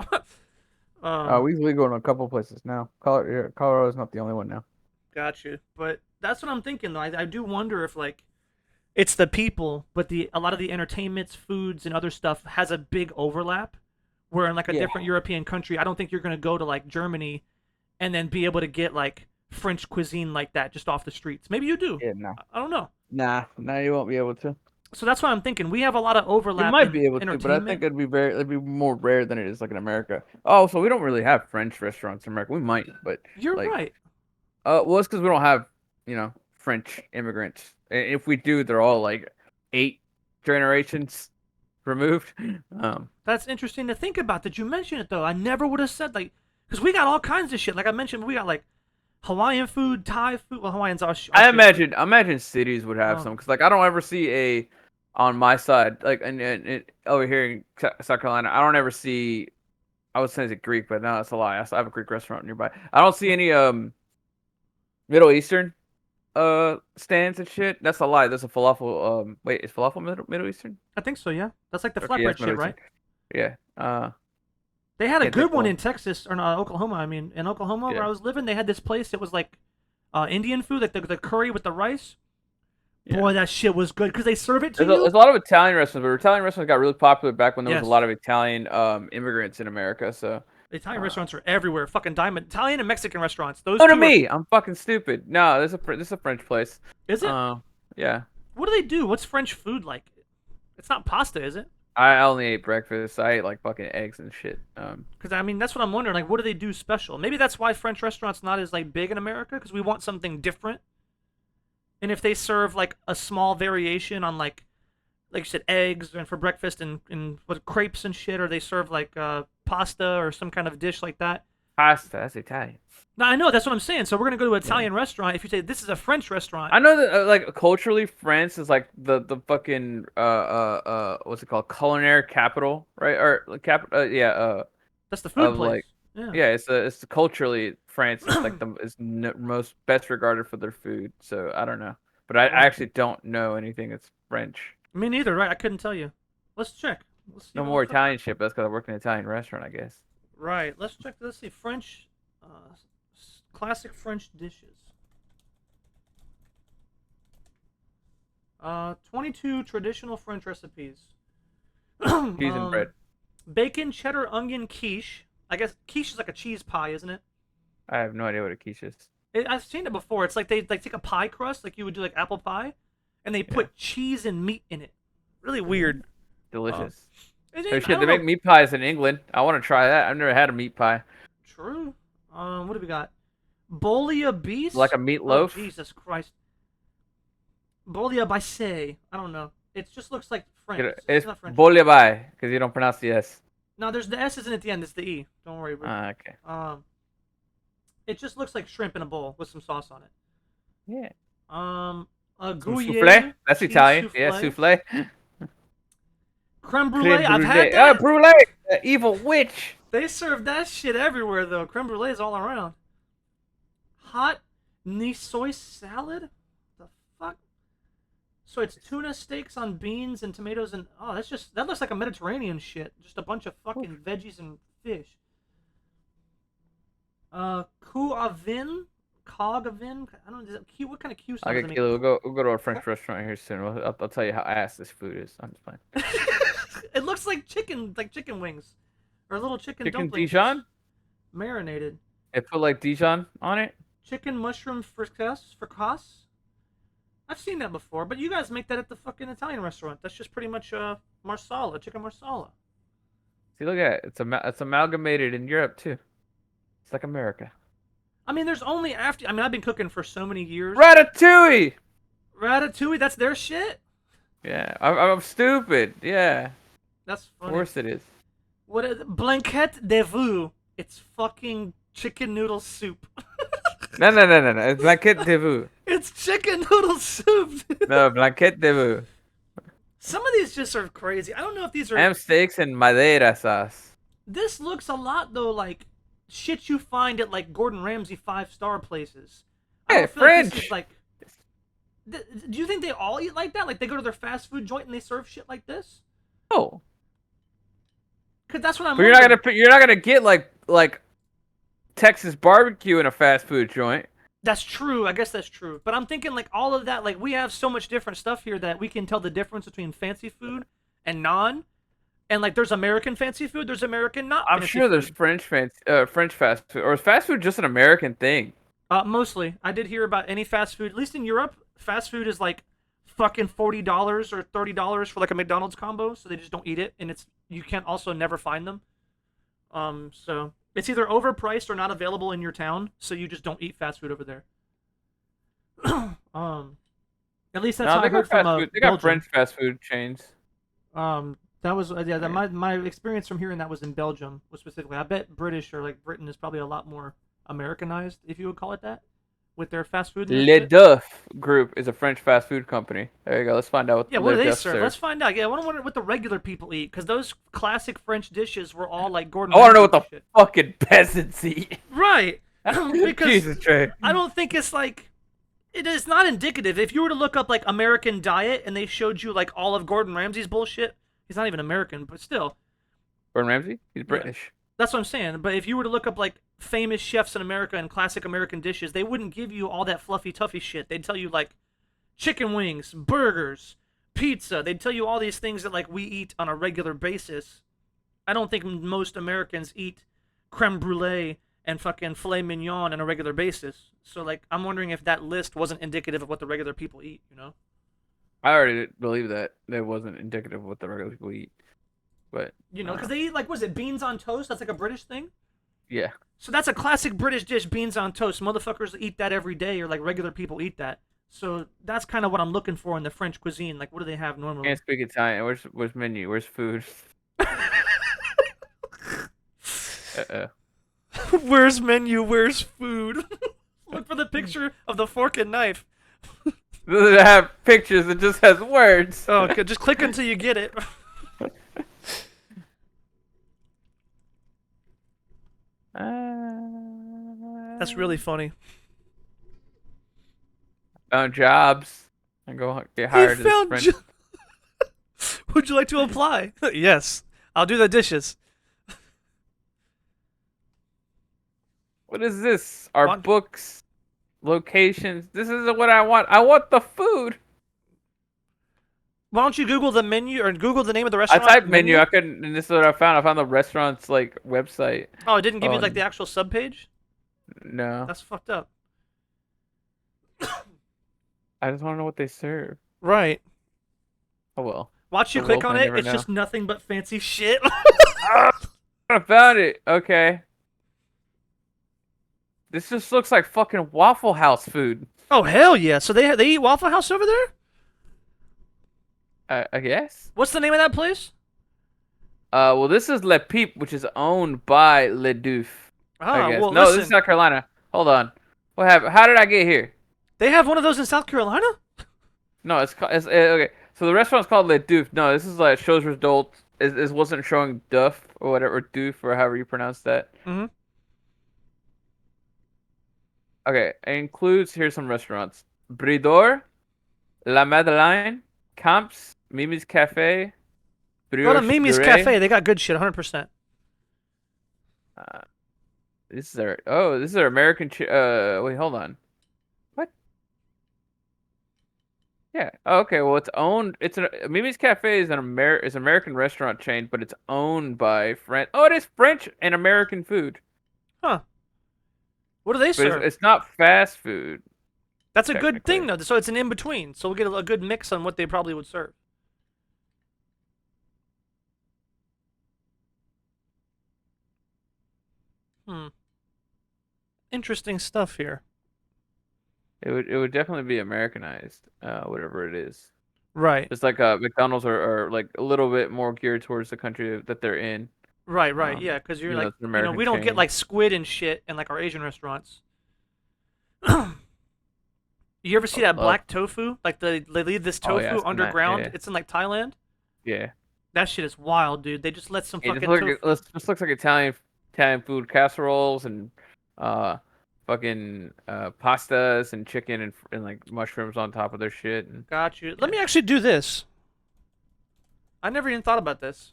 um, We usually go to a couple places now. Colorado's not the only one now. got you. But that's what I'm thinking though. I do wonder if like it's the people, but the a lot of the entertainments, foods, and other stuff has a big overlap. Where in like a Yeah. different European country, I don't think you're gonna go to like Germany and then be able to get like French cuisine like that just off the streets. Maybe you do. Yeah, no. I don't know. Nah, you won't be able to. So that's what I'm thinking. We have a lot of You overlap might in be able to, but I think entertainment. it'd be more rare than it is like in America. Oh, so we don't really have French restaurants in America. We might, but You're like, right. well, it's because we don't have, French immigrants. If we do, they're all like eight generations removed. That's interesting to think about. That you mention it though. I never would have said like, because we got all kinds of shit. Like I mentioned, we got like Hawaiian food, Thai food. Well, Hawaiian's all straight food. I imagine cities would have Um, some because like I don't ever see a on my side like over here in South Carolina. I don't ever see. I was saying it's Greek, but no, that's a lie. I have a Greek restaurant nearby. I don't see any Middle Eastern stands and shit. That's a lie. There's a falafel. Wait, is falafel Middle Eastern? I think so. Yeah, that's like the Okay, yes, flatbread Middle shit, Eastern. right? Yeah. They had a Can't think good of one in one. Texas or no, Oklahoma. I mean, in Oklahoma where Yeah. I was living, they had this place that was like Indian food, like the curry with the rice. Yeah. Boy, that shit was good because they serve it to you. There's a lot of Italian restaurants, but Italian restaurants got really popular back when there was a lot Yes, of Italian immigrants in America. So, Italian uh, restaurants are everywhere. Fucking diamond Italian and Mexican restaurants. Those oh to two are. me, I'm fucking stupid. No, this is a French place. Is it? Uh, yeah. What do they do? What's French food like? It's not pasta, is it? I only ate breakfast. I ate like fucking eggs and shit. Because I mean, that's what I'm wondering. Like, what do they do special? Maybe that's why French restaurants not as like big in America because we want something different. And if they serve like a small variation on like you said, eggs and for breakfast and what crepes and shit, or they serve like pasta or some kind of dish like that. Pasta. That's Italian. No, I know that's what I'm saying. So we're gonna go to an Yeah. Italian restaurant. If you say this is a French restaurant, I know that like culturally, France is like the fucking what's it called, culinary capital, right? Or like, yeah, that's the food of place. like Yeah. yeah, it's culturally France is like the is most best regarded for their food. So I don't know, but I Well, actually don't know anything that's French. me neither, right? I couldn't tell you. Let's check. Let's see No what the more fuck. Italian shit. But that's because I work in an Italian restaurant, I guess. Right. Let's check. Let's see French, classic French dishes. 22 traditional French recipes. Cheese and bread. Bacon, cheddar, onion quiche. I guess quiche is like a cheese pie, isn't it? I have no idea what a quiche is. I've seen it before. It's like they like take a pie crust, like you would do like apple pie, and they Yeah, put cheese and meat in it. Really weird. Uh, delicious. Oh I shit, they don't make know. meat pies in England. I want to try that. I've never had a meat pie. True. What do we got? Bolia Like bis. a Oh meatloaf. Jesus Christ. Bolia bise. I don't know. It just looks like French. It's It's not French. bouillabaisse because you don't pronounce the S. No, there's the S isn't at the end. It's the E. Don't worry, bro. Ah, okay. Um, it just looks like shrimp in a bowl with some sauce on it. Yeah. A Some souffle. Gruyere That's cheese Italian. Yeah, souffle. souffle. Creme brulee. Creme I've brulee. had Ah, that. brulee. The evil witch. They serve that shit everywhere though. Creme brulee is all around. Hot niçoise salad. The fuck? So it's tuna steaks on beans and tomatoes and oh, that looks like a Mediterranean shit. Just a bunch of fucking veggies and fish. Coup au vin, cog au vin. I don't know. What kind of Q sound I'll does it get make? kilo. We'll go to a French restaurant here soon. I'll tell you how ass this food is. I'm just playing. It looks like chicken wings, or little chicken Chicken dumplings, Dijon? marinated. They put like Dijon on it? Chicken mushroom fricasse. I've seen that before, but you guys make that at the fucking Italian restaurant. That's just pretty much marsala, chicken marsala. See, look at it. It's amalgamated in Europe too. It's like America. I mean, there's only after. I mean, I've been cooking for so many years. Ratatouille! Ratatouille, that's their shit. Yeah, I'm stupid. Yeah, That's of funny. course it is. What is blanquette de veau? It's fucking chicken noodle soup. No. It's blanquette de veau. It's chicken noodle soup. No, blanquette de veau. Some of these just are crazy. I don't know if these are. Ham steaks and madeira sauce. This looks a lot though like shit you find at like Gordon Ramsay 5-star places. I Hey, don't feel like this is French! like. Do you think they all eat like that? Like they go to their fast food joint and they serve shit like this? Oh, Because that's what I'm. but wondering. you're not gonna get like Texas barbecue in a fast food joint. That's true. I guess that's true. But I'm thinking like all of that. Like we have so much different stuff here that we can tell the difference between fancy food and non. And like there's American fancy food, there's American not I'm fancy sure there's food. French fast food, or is fast food just an American thing? Mostly, I did hear about any fast food. At least in Europe, fast food is like fucking $40 or $30 for like a McDonald's combo, so they just don't eat it, and it's you can't also never find them. So it's either overpriced or not available in your town, so you just don't eat fast food over there. um, at least that's No, how I they got heard from fast food. They got Belgium. French fast food chains. Um, That was yeah. That Yeah. my experience from hearing that was in Belgium, was specifically. I bet British or like Britain is probably a lot more Americanized, if you would call it that, with their fast food and their Le shit. Duff Group is a French fast food company. There you go. Let's find out Yeah, what what do Le they Duff serve? Let's serves. find out. Yeah, I want to wonder what the regular people eat, because those classic French dishes were all like Gordon I want to know what Ramsay's and the shit. fucking peasants eat. Right. Because Jesus, Trey. I don't think it's like it is not indicative. If you were to look up like American diet and they showed you like all of Gordon Ramsay's bullshit, he's not even American, but still, Gordon Ramsay? He's yeah, British. that's what I'm saying. But if you were to look up like famous chefs in America and classic American dishes, they wouldn't give you all that fluffy toughy shit. They'd tell you like chicken wings, burgers, pizza. They'd tell you all these things that like we eat on a regular basis. I don't think most Americans eat creme brulee and fucking filet mignon on a regular basis. So like, I'm wondering if that list wasn't indicative of what the regular people eat. You know? I already believe that that wasn't indicative of what the regular people eat. But, You know, because they eat like, was it beans on toast? That's like a British thing. yeah. So that's a classic British dish, beans on toast. Motherfuckers eat that every day, or like regular people eat that. So that's kind of what I'm looking for in the French cuisine. Like, what do they have normally? Can't speak Italian. Where's menu? Where's food? Uh-oh. Where's menu? Where's food? Look for the picture of the fork and knife. Doesn't have pictures. It just has words. Oh, okay. Just click until you get it. That's really funny. Found jobs and go get He hired as found. French. Would you like to apply? Yes, I'll do the dishes. What is this? Our Want- books, locations. This isn't what I want. I want the food. Why don't you Google the menu or Google the name of the I restaurant typed menu. I couldn't, and this is what I found. I found the restaurant's like website. Oh, it didn't give you like On the actual sub page. no, That's fucked up. I just want to know what they serve. Right. Oh well. Watch you The click world on may it. never It's know. just nothing but fancy shit. Ah, I found it. Okay. This just looks like fucking Waffle House food. Oh hell yeah! So they eat Waffle House over there? I guess. What's the name of that place? Well, this is Le Peep, which is owned by Le Douf. I Ah, guess. well No, this listen, is South Carolina. Hold on. What happened? How did I get here? they have one of those in South Carolina. No, okay. So the restaurant's called Le Douf. No, this is like shows results. It wasn't showing Duff or whatever, Doof or however you pronounce that. Mm-hmm. Okay, it includes here's some restaurants: Bridor, La Madeleine, Camps, Mimi's Cafe, Go to Brioche Mimi's Dorée. Cafe. They got good shit, 100%. Uh, this is our American. Wait, hold on. What? Yeah. Oh, okay. Well, it's owned. Mimi's Cafe is is an American restaurant chain, but it's owned by French. Oh, it is French and American food, Huh? What do they but serve? it's not fast food That's a good technically. thing though. So it's an in between. So we'll get a good mix on what they probably would serve. Hmm. Interesting stuff here. It would definitely be Americanized, whatever it is. Right. It's like McDonald's are like a little bit more geared towards the country that they're in. Right. Right. Yeah. Because you're Even though like, it's an American we don't get chain. like squid and shit in like our Asian restaurants. You ever see that Oh, black tofu? Like they leave this oh yeah, tofu I've seen that. underground. Yeah, It's in like Thailand. yeah. That shit is wild, dude. They just let some It just, fucking look, tofu. just looks like Italian food casseroles and uh fucking pastas and chicken and like mushrooms on top of their shit and Got you. Let yeah. me actually do this. I never even thought about this.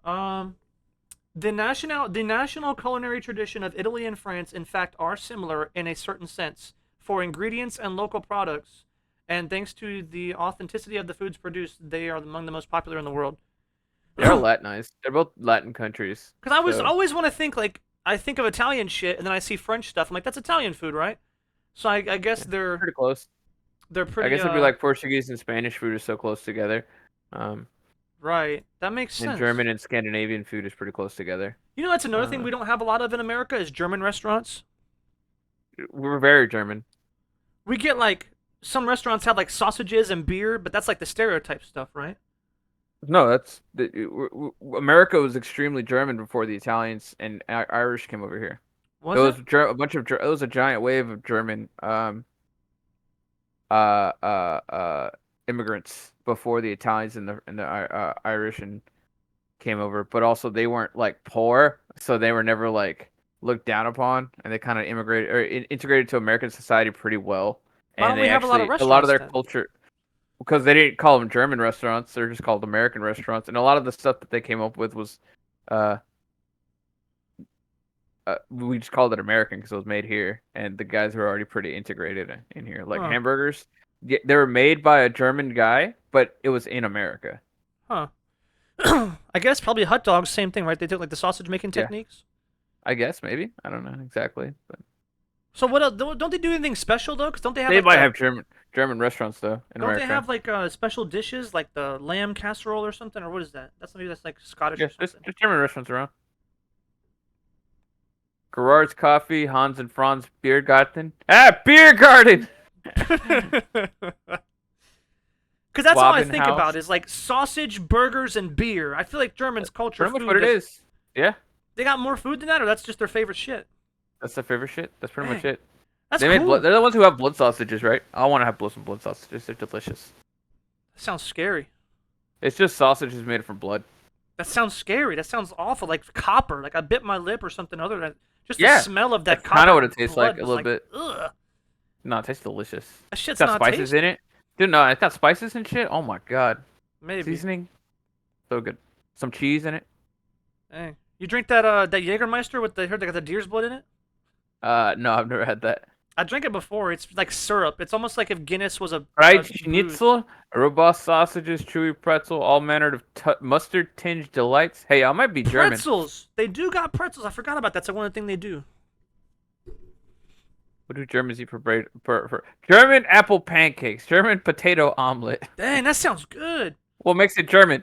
Um, the national culinary tradition of Italy and France, in fact, are similar in a certain sense for ingredients and local products. And thanks to the authenticity of the foods produced, they are among the most popular in the world. They're Latinized. They're both Latin countries. Because I was So always want to think like I think of Italian shit, and then I see French stuff. I'm like, that's Italian food, right? So I guess yeah, they're pretty close. they're I pretty guess it'd be like Portuguese and Spanish food are so close together. Um, right. That makes and sense. German and Scandinavian food is pretty close together. You know, that's another thing Uh, we don't have a lot of in America is German restaurants. we're very German. We get like some restaurants have like sausages and beer, but that's like the stereotype stuff, right? No, America was extremely German before the Italians and Irish came over here. It Was was it? a bunch of it was a giant wave of German uh uh uh immigrants before the Italians and the Irish and came over, but also they weren't like poor, so they were never like looked down upon, and they kind of immigrated or integrated to American society pretty well. Why And don't we they have a lot of actually a lot of restaurants their then? culture because they didn't call them German restaurants, they're just called American restaurants, and a lot of the stuff that they came up with was uh we just called it American because it was made here, and the guys were already pretty integrated in here. Like Huh? hamburgers, yeah, they were made by a German guy, but it was in America. Huh? I guess probably hot dogs, same thing, right? They took like the sausage making Yeah, techniques. I guess maybe. I don't know exactly, but So what else? Don't they do anything special though? Cause don't they have they like might the have German restaurants though in don't they America. have like special dishes like the lamb casserole or something, or what is that? That's maybe that's like Scottish Yeah, or something. there's German restaurants around. Gerard's Coffee, Hans and Franz Beer Garden. Ah, Beer Garden. Cause that's all I think about Schwabenhaus. is like sausage, burgers, and beer. I feel like Germans' culture Pretty much what food it gets is. Yeah, they got more food than that, or that's just their favorite shit. that's their favorite shit. That's pretty much Dang, it. that's They made blood. cool. They're the ones who have blood sausages, right? I want to have some blood sausages. They're delicious. That sounds scary. It's just sausages made from blood. That sounds scary. That sounds awful. Like copper. Like I bit my lip or something other than just the Yeah, smell of that that's kind of what copper it tastes like blood a was little like, bit. ugh. No, it tastes delicious. That It's shit's got not spices in tasty. it. Dude, no, it's got spices and shit. Oh my god, Maybe. seasoning, so good. Some cheese in it. Dang. You drink that that Jägermeister with the heard they got the deer's blood in it? No, I've never had that. I drank it before. It's like syrup. It's almost like if Guinness was a Fried booze. schnitzel, robust sausages, chewy pretzel, all manner of mustard tinged delights. Hey, I might be German. Pretzels. They do got pretzels. I forgot about that. That's like one of the things they do. What do Germans eat for bread? For German apple pancakes, German potato omelet. Dang, that sounds good. What makes it German?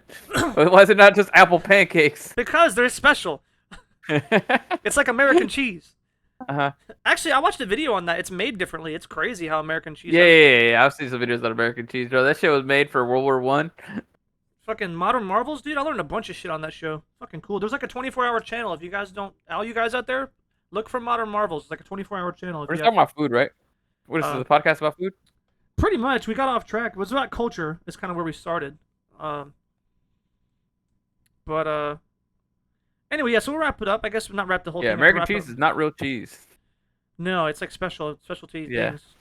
Why is it not just apple pancakes? Because they're special. It's like American cheese. Uh-huh. Actually, I watched a video on that. It's made differently. It's crazy how American cheese Yeah, has yeah, yeah, yeah. I've seen some videos on American cheese, bro. That shit was made for World War One. fucking Modern Marvels, dude. I learned a bunch of shit on that show. Fucking cool. There's like a 24-hour channel. If you guys don't, all you guys out there, look for Modern Marvels. It's like a 24-hour channel. If We're you just have, talking about food, right? What is this, uh, a podcast about food? pretty much, we got off track. It was about culture. It's kind of where we started. Um, but anyway, yeah. So we'll wrap it up. I guess we'll not wrap the whole Yeah, thing up. We'll American wrap it up. cheese is not real cheese. No, it's like specialty Yeah. things.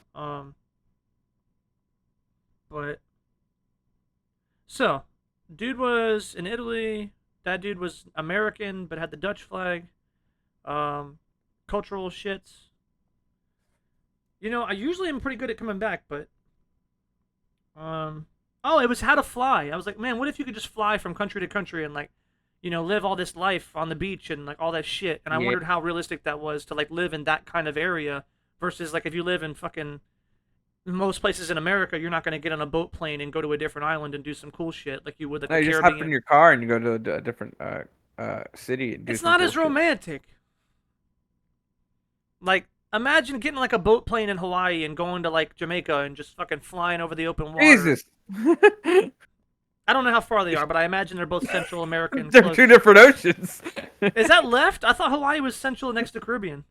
But so, dude was in Italy. That dude was American, but had the Dutch flag. Um, cultural shits. You know, I usually am pretty good at coming back, but oh, it was how to fly. I was like, man, what if you could just fly from country to country and like, live all this life on the beach and like all that shit. And I Yeah. wondered how realistic that was to like live in that kind of area versus like if you live in fucking most places in America, you're not going to get on a boat plane and go to a different island and do some cool shit like you would like No, the you just hop in Caribbean. your car and you go to a different city and do It's some not cool as shit. romantic. Like imagine getting like a boat plane in Hawaii and going to like Jamaica and just fucking flying over the open water. Jesus. I don't know how far they are, but I imagine they're both Central American They're two close. different oceans. Is that left? I thought Hawaii was Central next to Caribbean.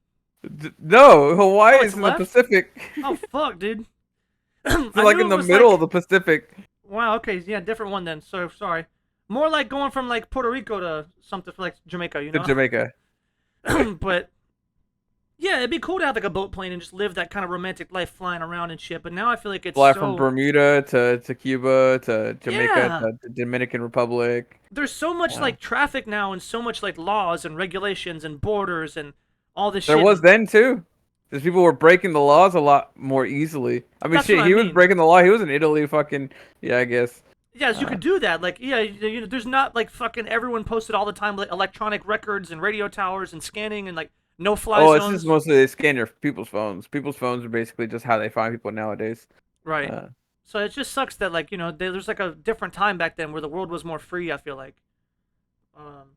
No, Hawaii Oh, is it's in the left? Pacific. Oh fuck, dude. It's I like knew in it the was middle of like the Pacific. wow, okay, yeah, different one then. So sorry. More like going from like Puerto Rico to something for like Jamaica, you To know? Jamaica. But yeah, it'd be cool to have like a boat plane and just live that kind of romantic life flying around and shit. But now I feel like it's Fly from so Bermuda to Cuba to Jamaica yeah. to Dominican Republic. There's so much Yeah. like traffic now and so much like laws and regulations and borders and all this There shit. was then too. Because people were breaking the laws a lot more easily. I mean, That's what shit, I he was mean. breaking the law. He was in Italy, fucking yeah, I guess. Yes, you Uh, could do that. Like, yeah, there's not like fucking everyone posted all the time like electronic records and radio towers and scanning and like no fly oh, it's just zones. mostly they scan your people's phones. People's phones are basically just how they find people nowadays. Right. Uh, So it just sucks that like there's like a different time back then where the world was more free. I feel like. Um,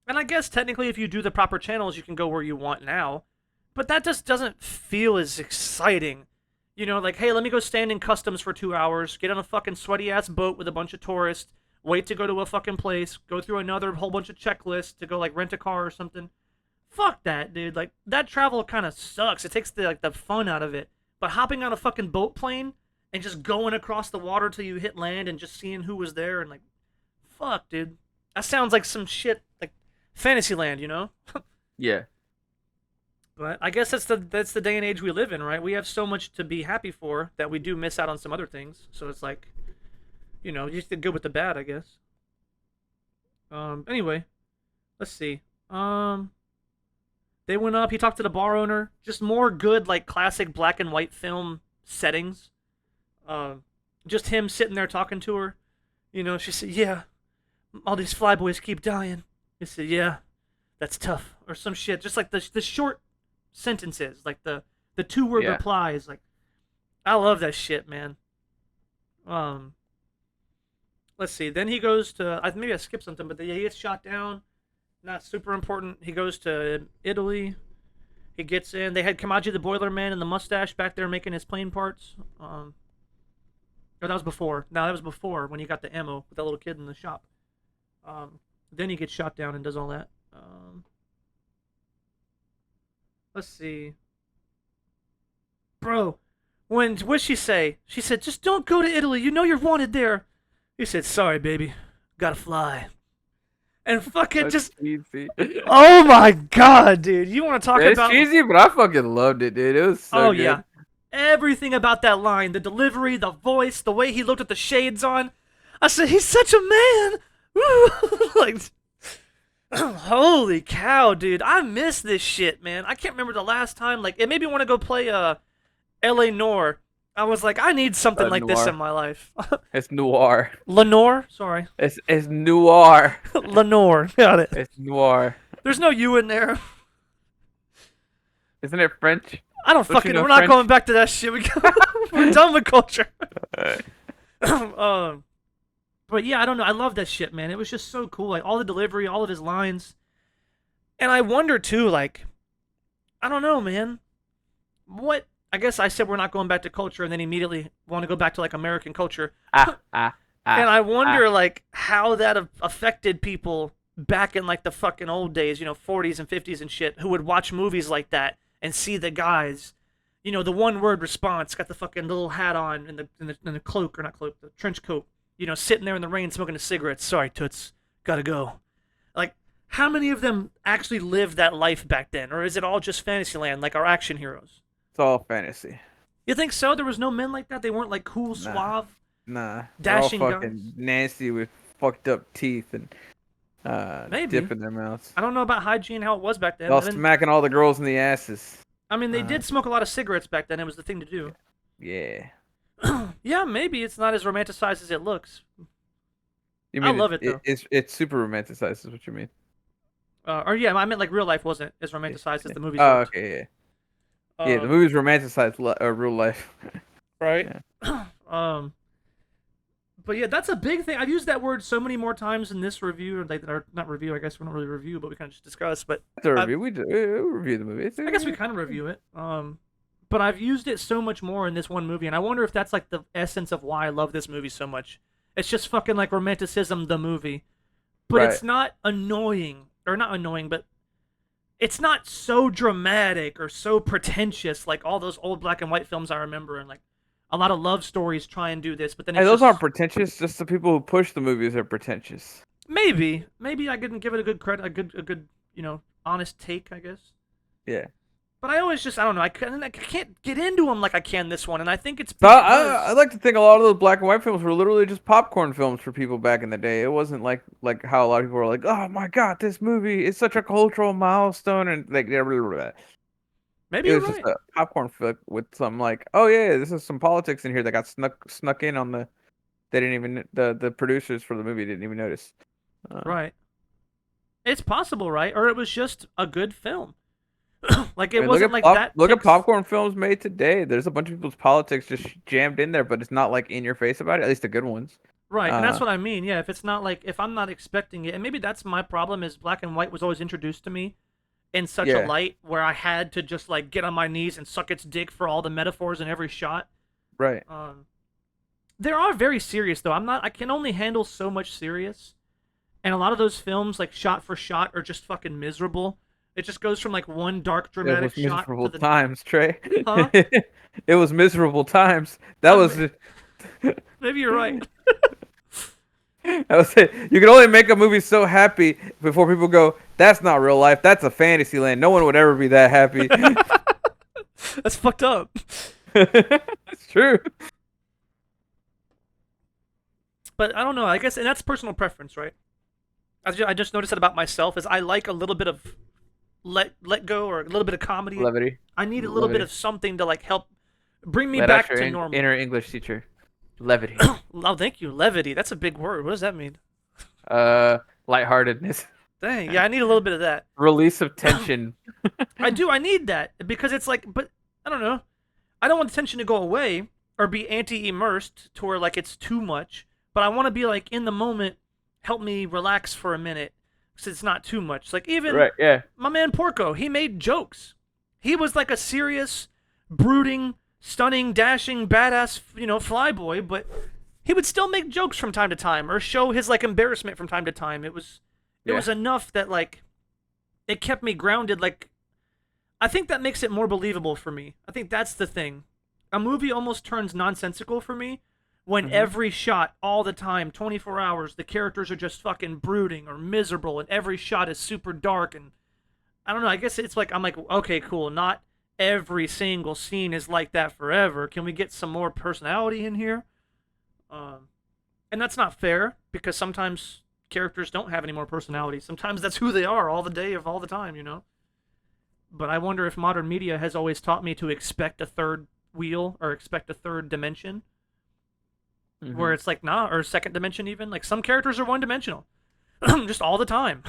and I guess technically, if you do the proper channels, you can go where you want now. But that just doesn't feel as exciting. You know, like, hey, let me go stand in customs for 2 hours, get on a fucking sweaty ass boat with a bunch of tourists, wait to go to a fucking place, go through another whole bunch of checklists to go like rent a car or something. Fuck that, dude. Like that travel kind of sucks. It takes the fun out of it. But hopping on a fucking boat plane and just going across the water till you hit land and just seeing who was there and like, fuck, dude. That sounds like some shit like Fantasyland, you know? Yeah. But I guess that's the day and age we live in, right? We have so much to be happy for that we do miss out on some other things. So it's like, just the good with the bad, I guess. Anyway, let's see. They went up. He talked to the bar owner. Just more good, like classic black and white film settings. Just him sitting there talking to her. She said, "Yeah, all these flyboys keep dying." He said, "Yeah, that's tough," or some shit. Just like the short sentences, like the 2-word Yeah. replies. Like, I love that shit, man. Um, let's see. Then he goes to. Maybe I skipped something, but he gets shot down. Not super important. He goes to Italy. He gets in. They had Kamaji the Boilerman and the mustache back there making his plane parts. Or that was before. No, that was before when he got the ammo with that little kid in the shop. Then he gets shot down and does all that. Let's see. Bro, what'd she say? She said, "Just don't go to Italy. You know you're wanted there." He said, "Sorry, baby. Gotta fly." And fucking That's just, cheesy. oh my god, dude. You want to talk It's about. cheesy, but I fucking loved it, dude. It was so Oh, good. yeah. Everything about that line, the delivery, the voice, the way he looked at the shades on. I said, he's such a man. Woo! Like, holy cow, dude. I miss this shit, man. I can't remember the last time. Like, it made me want to go play L.A. Noir. I was like, I need something like this in Noir. my life. It's noir. Lenore? Sorry. It's noir. Lenore. Got it. It's noir. There's no U in there. Isn't it French? I don't Don't you fucking. know We're not French? going back to that shit. We're done with culture. um, but yeah, I don't know. I love that shit, man. It was just so cool. Like all the delivery, all of his lines, and I wonder too. Like, I don't know, man. What? I guess I said we're not going back to culture, and then immediately want to go back to like American culture. Ah, ah, And ah, I wonder like how that affected people back in like the fucking old days, 40s and 50s and shit, who would watch movies like that and see the guys, the one word response, got the fucking little hat on and the cloak or not cloak, the trench coat, sitting there in the rain smoking a cigarette. Sorry, toots, gotta go. Like, how many of them actually lived that life back then, or is it all just Fantasyland, like our action heroes? It's all fantasy. You think so? There was no men like that. They weren't like cool, Nah. suave, Nah. dashing They're all guys. fucking nasty with fucked up teeth and Maybe. dip in their mouths. I don't know about hygiene, how it was back then. All And then, smacking all the girls in the asses. I mean, they did smoke a lot of cigarettes back then. It was the thing to do. Yeah. Yeah, maybe it's not as romanticized as it looks. You I mean love it, though. it's super romanticized, is what you mean? Or yeah, I meant like real life wasn't as romanticized as the movies Oh, looked. okay, yeah. Yeah, the Um, movies romanticize real life. right? Yeah. But yeah, that's a big thing. I've used that word so many more times in this review, or not review. I guess we don't really review, but we kind of just discuss. But It's a review. We review the movie. I guess we kind of review it. But I've used it so much more in this one movie, and I wonder if that's like the essence of why I love this movie so much. It's just fucking like romanticism, the movie, but it's Right. not annoying, or not annoying, but it's not so dramatic or so pretentious like all those old black and white films I remember, and like a lot of love stories try and do this, but then Hey, it's those just, aren't pretentious. Just the people who push the movies are pretentious. maybe I didn't give it a good credit, a good honest take, I guess. Yeah. But I always just, I don't know, I can't get into them like I can this one, and I think it's So because I like to think a lot of those black and white films were literally just popcorn films for people back in the day. It wasn't like how a lot of people were like, "Oh my god, this movie is such a cultural milestone," and like blah, blah, blah, blah. maybe It you're was just right. a popcorn flick with some like, "Oh yeah, this is some politics in here that got snuck in on the." They didn't even the producers for the movie didn't even notice. Right. It's possible, right? Or it was just a good film. Like I it mean, wasn't like that. look at takes- popcorn films made today. There's a bunch of people's politics just jammed in there, but it's not like in your face about it. At least the good ones. Right, and that's Uh, what I mean. Yeah, if it's not like if I'm not expecting it, and maybe that's my problem is black and white was always introduced to me in such a Yeah. light where I had to just like get on my knees and suck its dick for all the metaphors in every shot. Right. Um, there are very serious though. I can only handle so much serious, and a lot of those films, like shot for shot, are just fucking miserable. It just goes from like one dark It dramatic was shot miserable to the times, Trey. huh. It was miserable times. That I was mean, maybe you're right. I was saying, you can only make a movie so happy before people go, that's not real life. That's a fantasy land. No one would ever be that happy. That's fucked up. It's true. But I don't know. I guess, and that's personal preference, right? I just noticed that about myself is I like a little bit of let go or a little bit of comedy. Levity. I need a little bit Levity. of something to like help bring me Let out back your to normal. inner English teacher. Levity. Oh, thank you. Levity. That's a big word. What does that mean? Lightheartedness. Dang. Yeah, I need a little bit of that. Release of tension. I do. I need that because it's like, but I don't know. I don't want the tension to go away or be anti-immersed to where like it's too much. But I want to be like in the moment. Help me relax for a minute, because it's not too much. Like even Right, yeah. my man Porco, he made jokes. He was like a serious, brooding, stunning, dashing, badass, flyboy, but he would still make jokes from time to time or show his like embarrassment from time to time. It Yeah. was enough that like it kept me grounded. Like I think that makes it more believable for me. I think that's the thing. A movie almost turns nonsensical for me when Hmm. every shot, all the time, 24 hours, the characters are just fucking brooding or miserable, and every shot is super dark. And I don't know. I guess it's like I'm like, okay, cool. Not every single scene is like that forever. Can we get some more personality in here? Um, and that's not fair because sometimes characters don't have any more personality. Sometimes that's who they are all the day of all the time. But I wonder if modern media has always taught me to expect a third wheel or expect a third dimension Hmm. where it's like, nah, or second dimension even. Like some characters are one dimensional just all the time.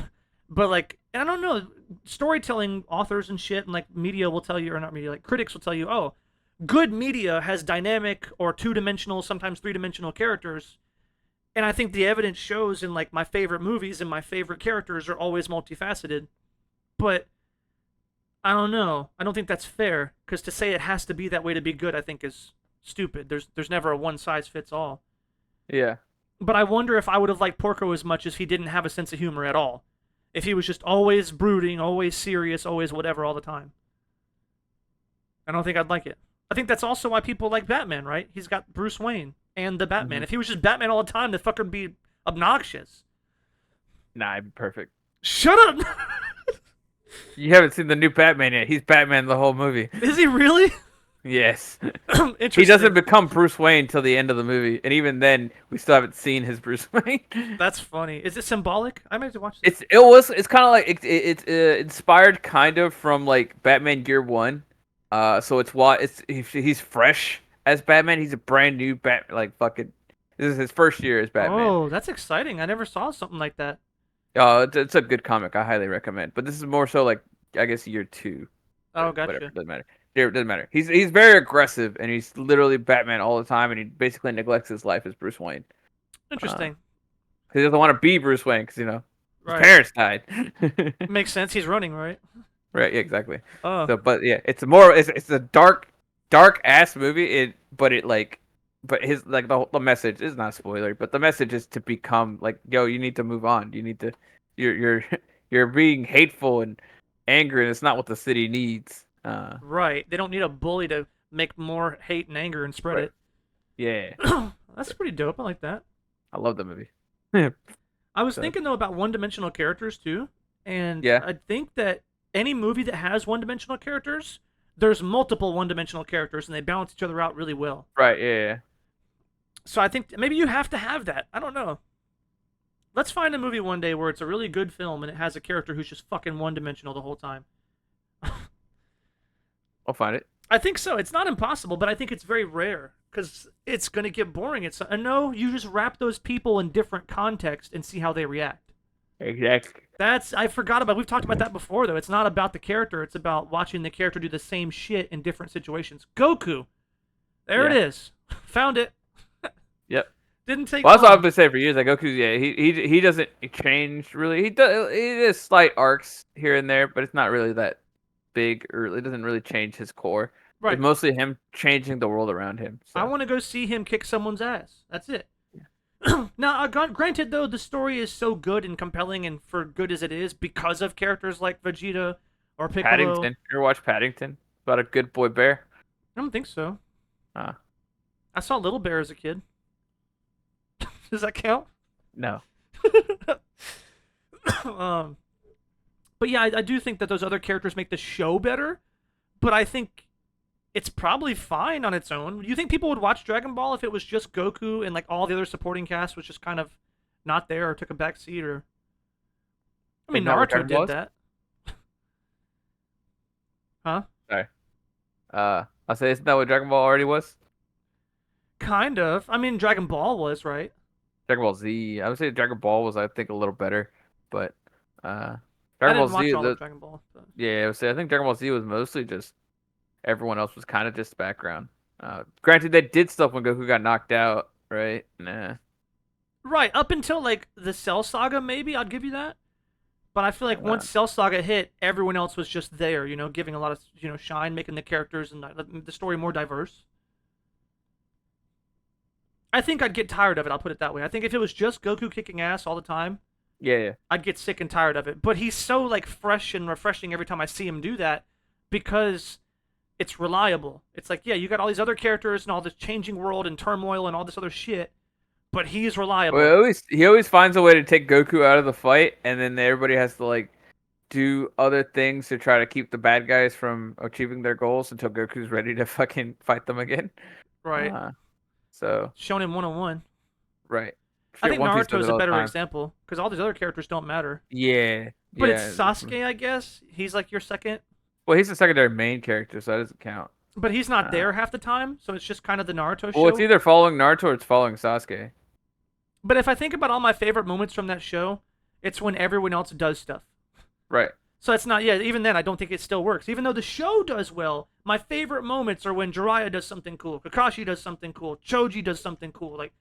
But like, I don't know, storytelling authors and shit and like media will tell you, or not media, like critics will tell you, oh, good media has dynamic or two dimensional, sometimes three dimensional characters. And I think the evidence shows in like my favorite movies and my favorite characters are always multifaceted. But I don't know. I don't think that's fair because to say it has to be that way to be good, I think is stupid. There's never a one size fits all. Yeah. But I wonder if I would have liked Porco as much as he didn't have a sense of humor at all. If he was just always brooding, always serious, always whatever all the time. I don't think I'd like it. I think that's also why people like Batman, right? He's got Bruce Wayne and the Batman. Hmm. If he was just Batman all the time, the fucker would be obnoxious. Nah, it'd be perfect. Shut up! You haven't seen the new Batman yet. He's Batman the whole movie. Is he really? Yes. He doesn't Interesting. become Bruce Wayne till the end of the movie, and even then, we still haven't seen his Bruce Wayne. That's funny. Is it symbolic? I might have to watch this. It's kind of like it's inspired kind of from like Batman Year One. So it's why he's fresh as Batman. He's a brand new like fucking. This is his first year as Batman. Oh, that's exciting. I never saw something like that. It's a good comic. I highly recommend. But this is more so like I guess year two. Oh, But whatever, gotcha. doesn't matter. It doesn't matter. He's very aggressive, and he's literally Batman all the time, and he basically neglects his life as Bruce Wayne. Uh, Interesting. 'Cause he doesn't want to be Bruce Wayne, because his Right. parents died. Makes sense. He's running, right? Right? Yeah, exactly. Oh, So, but yeah, it's a dark ass movie. But his like the message is not a spoiler, but the message is to become like, yo, you need to move on. You need to, you're you're being hateful and angry, and it's not what the city needs. right. They don't need a bully to make more hate and anger and spread Right. it. Yeah, That's pretty dope. I like that. I love the movie. I was So thinking though about one-dimensional characters too, and yeah, I think that any movie that has one-dimensional characters, there's multiple one-dimensional characters, and they balance each other out really well. right, yeah. So I think maybe you have to have that. I don't know. Let's find a movie one day where it's a really good film and it has a character who's just fucking one-dimensional the whole time. I'll find it. I think so. It's not impossible, but I think it's very rare because it's going to get boring. No, you just wrap those people in different context and see how they react. Exactly. I forgot about. We've talked about that before, though. It's not about the character. It's about watching the character do the same shit in different situations. Goku. There it Yeah. is. Found it. Yep. Didn't take Well, that's what I've long. been saying for years. Like Goku, yeah, he doesn't change really. He does he has slight arcs here and there, but it's not really that big, or it doesn't really change his core. It's Right. mostly him changing the world around him. I So want to go see him kick someone's ass. That's it. Now, granted, though, the story is so good and compelling and for good as it is because of characters like Vegeta or Piccolo. Paddington, you ever watch Paddington? About a good boy bear. I don't think so. Uh, I saw Little Bear as a kid. Does that count? no. um, but yeah, I do think that those other characters make the show better. But I think it's probably fine on its own. Do you think people would watch Dragon Ball if it was just Goku and like all the other supporting cast was just kind of not there or took a back seat? Or I mean, Isn't that what Naruto Dragon Ball did is? that, huh? Sorry. I'll say, isn't that what Dragon Ball already was? Kind of. I mean, Dragon Ball was right. Dragon Ball Z. I would say Dragon Ball was, I think, a little better, but uh, I Dragon Ball didn't watch Z. all of Dragon Ball. But... Yeah, I would say I think Dragon Ball Z was mostly just everyone else was kind of just background. Granted, they did stuff when Goku got knocked out, right? Nah, Right, up until like the Cell Saga, maybe I'd give you that. But I feel like uh, once Cell Saga hit, everyone else was just there, giving a lot of shine, making the characters and the story more diverse. I think I'd get tired of it. I'll put it that way. I think if it was just Goku kicking ass all the time, yeah, yeah. I'd get sick and tired of it. But he's so like fresh and refreshing every time I see him do that because it's reliable. It's like, yeah, you got all these other characters and all this changing world and turmoil and all this other shit, but he's reliable. Well, he always finds a way to take Goku out of the fight, and then everybody has to like do other things to try to keep the bad guys from achieving their goals until Goku's ready to fucking fight them again. Right. Uh, so Shonen 101. right. I Shit, think One Piece does Naruto's it a all the better time. example because all these other characters don't matter. Yeah, But it's yeah. Sasuke, I guess. He's like your second, Well, he's the secondary main character, so that doesn't count. but he's not Uh, there half the time, so it's just kind of the Naruto well, it's show. either following Naruto or it's following Sasuke. But if I think about all my favorite moments from that show, it's when everyone else does stuff. Right. So it's not, yeah, even then, I don't think it still works. Even though the show does well, my favorite moments are when Jiraiya does something cool, Kakashi does something cool, Choji does something cool. Like,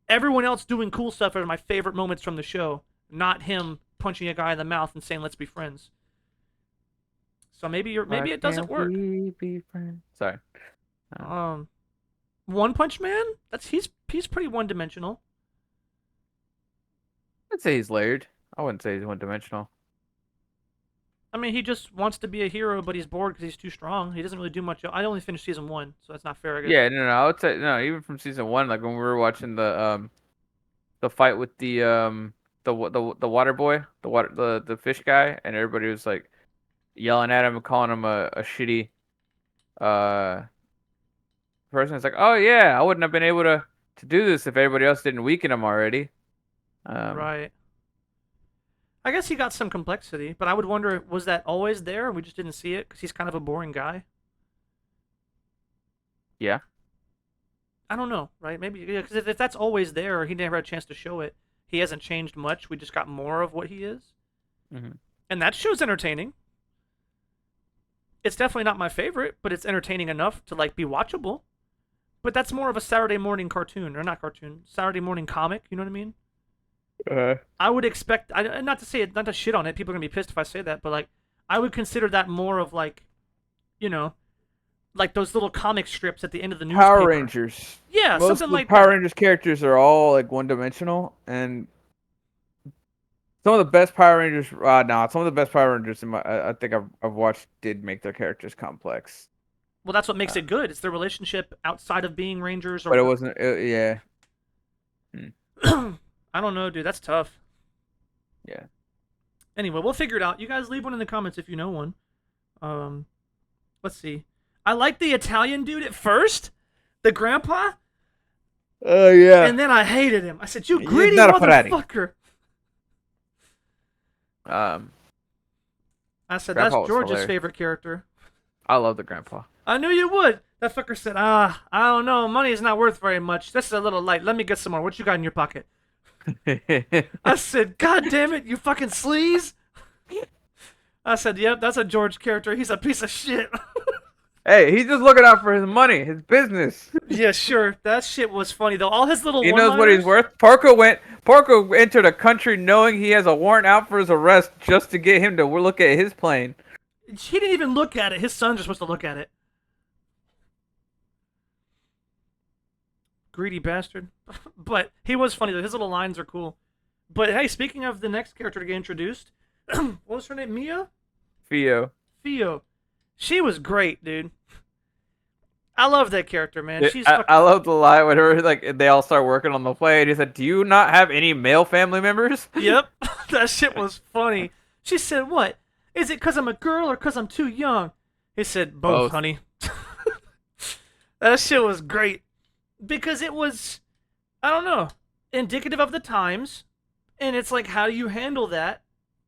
everyone else doing cool stuff are my favorite moments from the show, not him punching a guy in the mouth and saying, let's be friends. So Why maybe it doesn't can't work. we be friends? Sorry. Um, One Punch Man, he's pretty one dimensional. I'd say he's layered. I wouldn't say he's one dimensional. I mean, he just wants to be a hero, but he's bored because he's too strong. He doesn't really do much. I only finished season 1, so that's not fair, I guess. Yeah, no, I would say no. Even from season one, like when we were watching the fight with the water boy, the fish guy, and everybody was like yelling at him and calling him a shitty uh person. It's like, oh yeah, I wouldn't have been able to do this if everybody else didn't weaken him already. Right. I guess he got some complexity, but I would wonder, was that always there? We just didn't see it because he's kind of a boring guy. Yeah. I don't know, right? Maybe because if that's always there, he never had a chance to show it. He hasn't changed much. We just got more of what he is, Hmm. and that show's entertaining. It's definitely not my favorite, but it's entertaining enough to like be watchable. But that's more of a Saturday morning cartoon, or not cartoon, Saturday morning comic. You know what I mean? I would expect, not to say it, not to shit on it. People are gonna be pissed if I say that, but like, I would consider that more of like, you know, like those little comic strips at the end of the newspaper. Power Rangers. Yeah, Most something of the like Power that. Rangers characters are all like one dimensional, and some of the best Power Rangers. No, some of the best Power Rangers I think I've watched did make their characters complex. Well, that's what makes Uh, it good. It's their relationship outside of being Rangers, but it or wasn't. Yeah. Hmm. I don't know, dude. That's tough. Yeah. Anyway, we'll figure it out. You guys leave one in the comments if you know one. Um, let's see. I like the Italian dude at first, the grandpa, Oh yeah. and then I hated him. I said, "You He's greedy not a Ferrari. motherfucker." Um, I said, "That's Grandpa was George's hilarious. favorite character." I love the grandpa. I knew you would. That fucker said, I don't know. Money is not worth very much. This is a little light. Let me get some more. What you got in your pocket? I said, God damn it, you fucking sleaze. I said, yep, that's a George character. He's a piece of shit. Hey, he's just looking out for his money, his business. Yeah, sure. That shit was funny though. All his little He knows what he's one-liners. worth. Porco entered a country knowing he has a warrant out for his arrest just to get him to look at his plane. He didn't even look at it. His sons are supposed to look at it. Greedy bastard. But he was funny though. His little lines are cool. But hey, speaking of the next character to get introduced, what was her name? Mia? Theo. Theo. She was great, dude. I love that character, man. She's fucking. I love the line whenever like they all start working on the plane. He said, "Do you not have any male family members?" Yep. That shit was funny. She said, "What? Is it because I'm a girl or because I'm too young?" He said, "Both, Both. honey." That shit was great because it was, I don't know, indicative of the times, and it's like, how do you handle that?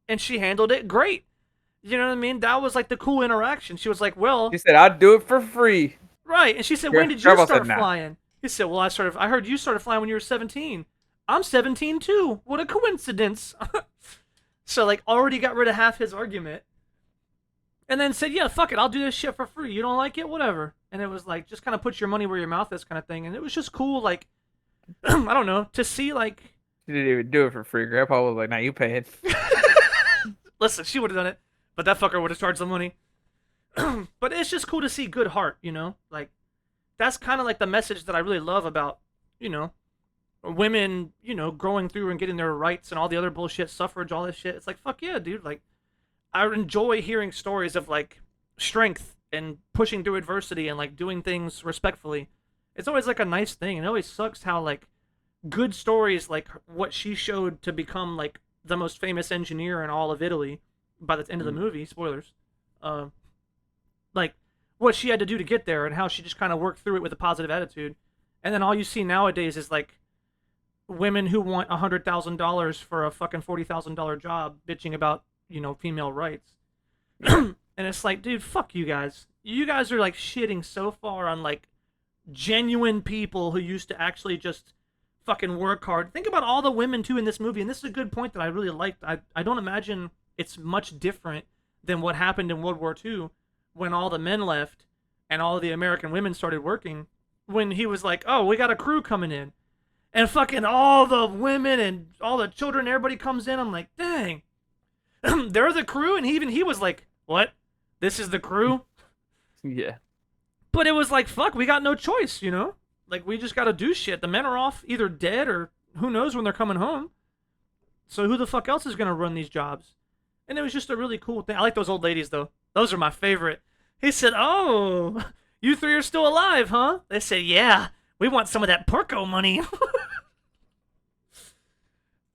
And she handled it great. You know what I mean? That was like the cool interaction. She was like, "Well, He said, "I'd do it for free." right." And she said, "When did you Grandpa start said, "Nah." flying?" He said, "Well, I heard you started flying when you were 17. I'm 17 too. What a coincidence." So like already got rid of half his argument. And then said, "Yeah, fuck it. I'll do this shit for free. You don't like it? Whatever." And it was like just kind of put your money where your mouth is kind of thing. And it was just cool like I don't know, to see like He didn't even do it for free. Grandpa was like, "Nah, you pay it." listen, she would have done it, but that fucker would have charged the money. But it's just cool to see good heart, you know? Like that's kind of like the message that I really love about, you know, women, you know, growing through and getting their rights and all the other bullshit, suffrage, all this shit. It's like, fuck yeah, dude. Like, I enjoy hearing stories of like strength and pushing through adversity and like doing things respectfully. It's always like a nice thing. And it always sucks how like good stories like what she showed to become like the most famous engineer in all of Italy by the end of the movie. Spoilers. Um, like what she had to do to get there and how she just kind of worked through it with a positive attitude. And then all you see nowadays is like women who want $100,000 for a fucking $40,000 job bitching about, you know, female rights. And it's like, dude, fuck you guys. You guys are like shitting so far on like genuine people who used to actually just fucking work hard. Think about all the women too in this movie, and this is a good point that I really liked. I don't imagine it's much different than what happened in World War II when all the men left and all the American women started working. When he was like, "Oh, we got a crew coming in," and fucking all the women and all the children, everybody comes in. I'm like, dang, they're the crew, and even he was like, "What? This is the crew?" Yeah. But it was like, fuck, we got no choice, you know? Like, we just gotta do shit. The men are off either dead or who knows when they're coming home. So who the fuck else is gonna run these jobs? And it was just a really cool thing. I like those old ladies, though. Those are my favorite. He said, "Oh, you three are still alive, huh?" They said, "Yeah, we want some of that Porco money."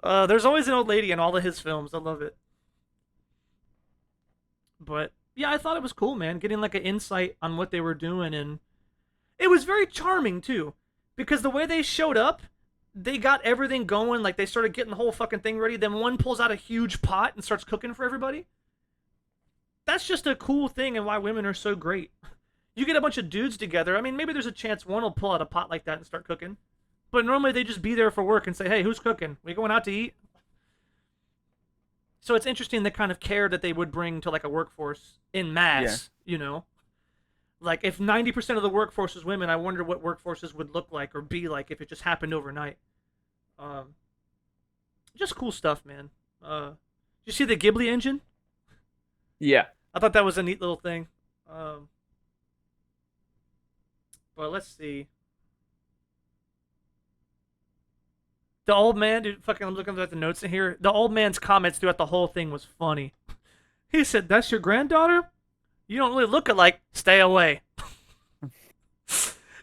There's always an old lady in all of his films. I love it. But yeah, I thought it was cool, man. Getting like an insight on what they were doing, and it was very charming too, because the way they showed up, they got everything going. Like they started getting the whole fucking thing ready. Then one pulls out a huge pot and starts cooking for everybody. That's just a cool thing, and why women are so great. You get a bunch of dudes together. I mean, maybe there's a chance one will pull out a pot like that and start cooking, but normally they just be there for work and say, "Hey, who's cooking? We going out to eat?" So it's interesting the kind of care that they would bring to like a workforce in mass, you know? Like if 90% of the workforce was women, I wonder what workforces would look like or be like if it just happened overnight. Um, just cool stuff, man. Did you see the Ghibli engine? Yeah. I thought that was a neat little thing. Um, but let's see. The old man, dude, fucking, I'm looking at the notes in here. The old man's comments throughout the whole thing was funny. He said, "That's your granddaughter? You don't really look alike. Stay away."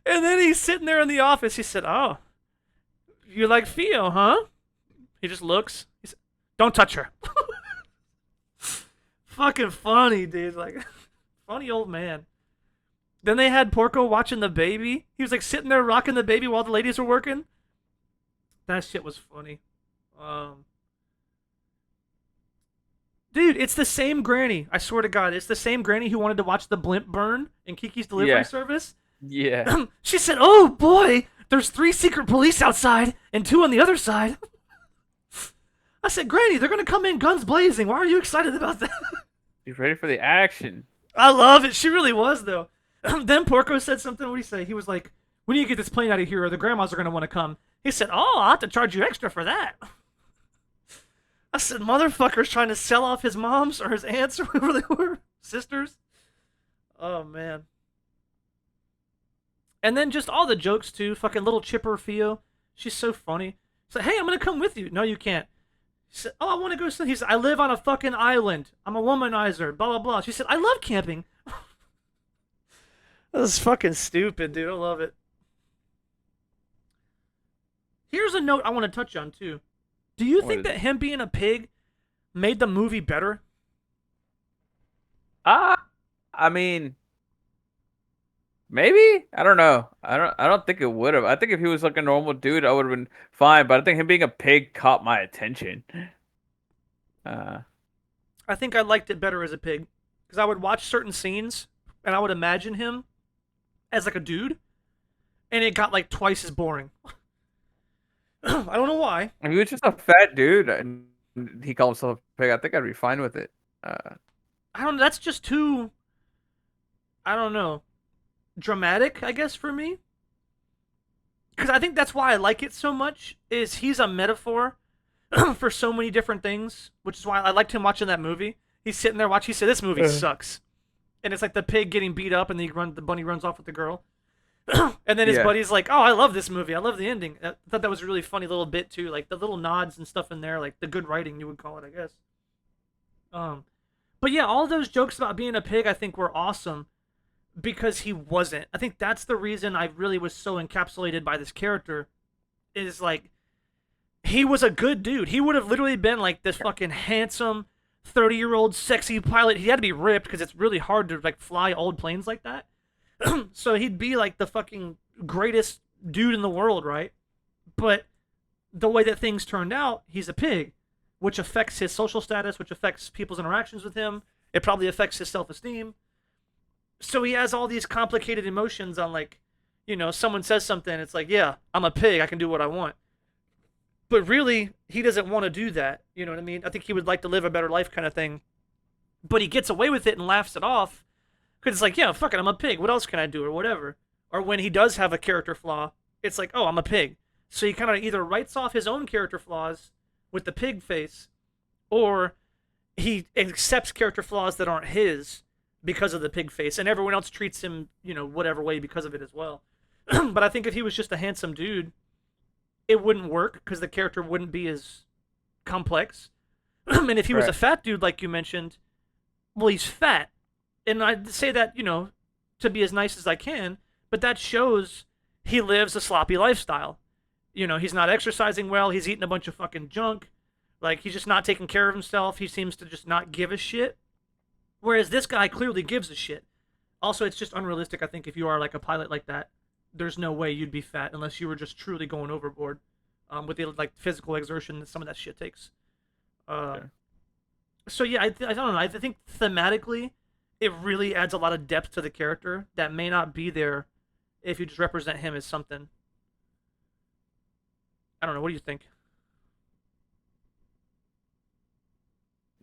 And then he's sitting there in the office. He said, "Oh, you like Theo, huh?" He just looks. He said, "Don't touch her." Fucking funny, dude. Like, funny old man. Then they had Porco watching the baby. He was like sitting there rocking the baby while the ladies were working. That shit was funny. Dude, it's the same granny. I swear to God, it's the same granny who wanted to watch the blimp burn in Kiki's Delivery Service. Yeah. She said, "Oh boy, there's 3 secret police outside and 2 on the other side." I said, "Granny, they're gonna come in guns blazing. Why are you excited about that?" He's ready for the action. I love it. She really was though. Then Porco said something. What did he say? He was like, "We need to get this plane out of here, or the grandmas are gonna want to come." He said, "Oh, I'll have to charge you extra for that." I said, "Motherfucker's trying to sell off his moms or his aunts or whoever they were, sisters." Oh man. And then just all the jokes too. Fucking little Chipper Theo. She's so funny. She's like, "Hey, I'm gonna come with you." No, you can't. He said, "Oh, I want to go." He said, "I live on a fucking island. I'm a womanizer." Blah blah blah. She said, "I love camping." That was fucking stupid, dude. I love it. Here's a note I want to touch on too. Do you What think is that it? him being a pig made the movie better? Ah, I mean, maybe. I don't know. I don't think it would have. I think if he was like a normal dude, I would have been fine. But I think him being a pig caught my attention. Uh, I think I liked it better as a pig because I would watch certain scenes and I would imagine him as like a dude, and it got like twice as boring. I don't know why. if he was just a fat dude and he called himself a pig, I think I'd be fine with it. I don't. That's just too. I don't know. Dramatic, I guess, for me. Because I think that's why I like it so much. Is he's a metaphor for so many different things, which is why I liked him watching that movie. He's sitting there watching. He said, "This movie sucks," and it's like the pig getting beat up, and the bunny runs off with the girl. And then his Yeah, buddy's like, "Oh, I love this movie. I love the ending." I thought that was a really funny little bit too, like the little nods and stuff in there, like the good writing you would call it, I guess. Um, but yeah, all those jokes about being a pig, I think, were awesome because he wasn't. I think that's the reason I really was so encapsulated by this character. Is like he was a good dude. He would have literally been like this fucking handsome 30-year-old sexy pilot. He had to be ripped because it's really hard to like fly old planes like that. So he'd be like the fucking greatest dude in the world, right? But the way that things turned out, he's a pig, which affects his social status, which affects people's interactions with him. It probably affects his self-esteem. So he has all these complicated emotions on like, someone says something, it's like, yeah, I'm a pig, I can do what I want. But really, he doesn't want to do that. You know what I mean? I think he would like to live a better life kind of thing. But he gets away with it and laughs it off because it's like, yeah, fuck it, I'm a pig. What else can I do or whatever? Or when he does have a character flaw, it's like, oh, I'm a pig. So he kind of either writes off his own character flaws with the pig face, or he accepts character flaws that aren't his because of the pig face, and everyone else treats him, whatever way because of it as well. But I think if he was just a handsome dude, it wouldn't work because the character wouldn't be as complex. And if he was a right. fat dude, like you mentioned, well, he's fat. And I say that, to be as nice as I can, but that shows he lives a sloppy lifestyle. He's not exercising well. He's eating a bunch of fucking junk. Like, he's just not taking care of himself. He seems to just not give a shit. Whereas this guy clearly gives a shit. Also, it's just unrealistic, I think, if you are like a pilot like that. There's no way you'd be fat unless you were just truly going overboard with the like physical exertion that some of that shit takes. Uh, Yeah. so yeah, I don't know. I think thematically, it really adds a lot of depth to the character that may not be there if you just represent him as something. I don't know. What do you think?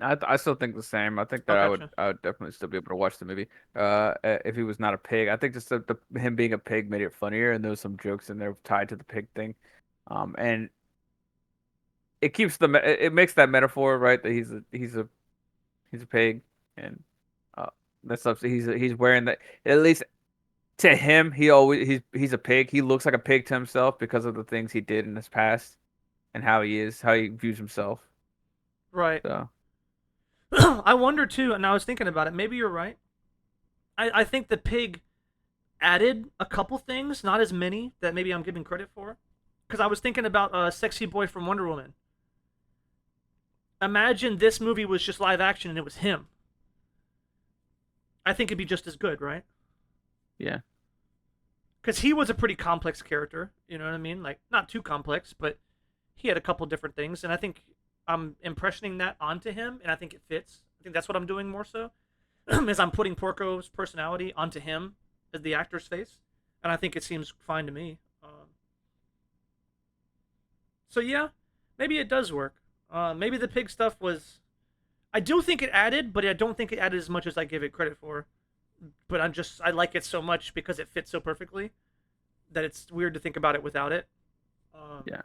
I still think the same. I think Oh, that gotcha. I would definitely still be able to watch the movie. If he was not a pig, I think just him being a pig made it funnier, and there was some jokes in there tied to the pig thing. And it keeps it makes that metaphor right that he's a pig, and that's stuff. He's wearing that at least to him. He's a pig. He looks like a pig to himself because of the things he did in his past and how he views himself. Right. So I wonder too, and I was thinking about it. Maybe you're right. I think the pig added a couple things, not as many that maybe I'm giving credit for. Because I was thinking about Sexy Boy from Wonder Woman. Imagine this movie was just live action and it was him. I think it'd be just as good, right? yeah, Because he was a pretty complex character. You know what I mean? Like, not too complex, but he had a couple different things. And I think I'm impressioning that onto him, and I think it fits. I think that's what I'm doing more so. Is I'm putting Porco's personality onto him as the actor's face. And I think it seems fine to me. So yeah, maybe it does work. Maybe the pig stuff was. I do think it added, but I don't think it added as much as I give it credit for. but I like it so much because it fits so perfectly that it's weird to think about it without it. Um, Yeah.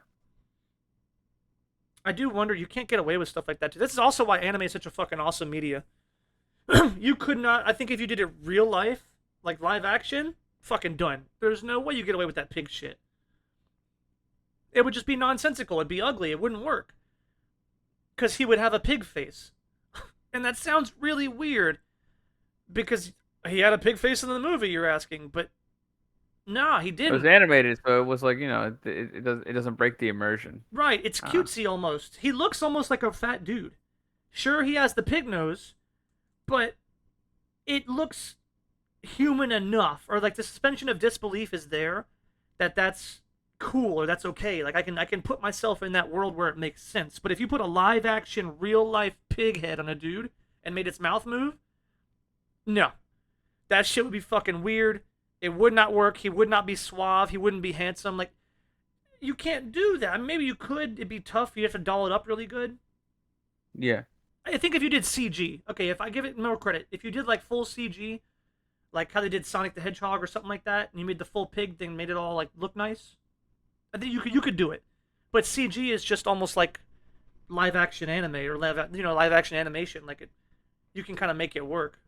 I do wonder you can't get away with stuff like that too. This is also why anime is such a fucking awesome media. You could not. I think if you did it real life, like live action, fucking done. There's no way you get away with that pig shit. It would just be nonsensical. It'd be ugly. It wouldn't work because he would have a pig face, and that sounds really weird because he had a pig face in the movie. You're asking, but nah, he It was didn't. animated, so it was like, it doesn't break the immersion. Right? It's Uh, cutesy almost. He looks almost like a fat dude. Sure, he has the pig nose, but it looks human enough, or like the suspension of disbelief is there that that's cool or that's okay. Like I can put myself in that world where it makes sense. But if you put a live action real life pig head on a dude and made its mouth move, no. That shit would be fucking weird. It would not work. He would not be suave. He wouldn't be handsome. Like you can't do that. I mean, maybe you could. It'd be tough. You have to doll it up really good. yeah. I think if you did CG, okay, if I give it more credit, if you did like full CG, like how they did Sonic the Hedgehog or something like that, and you made the full pig thing, made it all like look nice. I think you could do it, but CG is just almost like live action anime or live action animation. Like it, you can kind of make it work.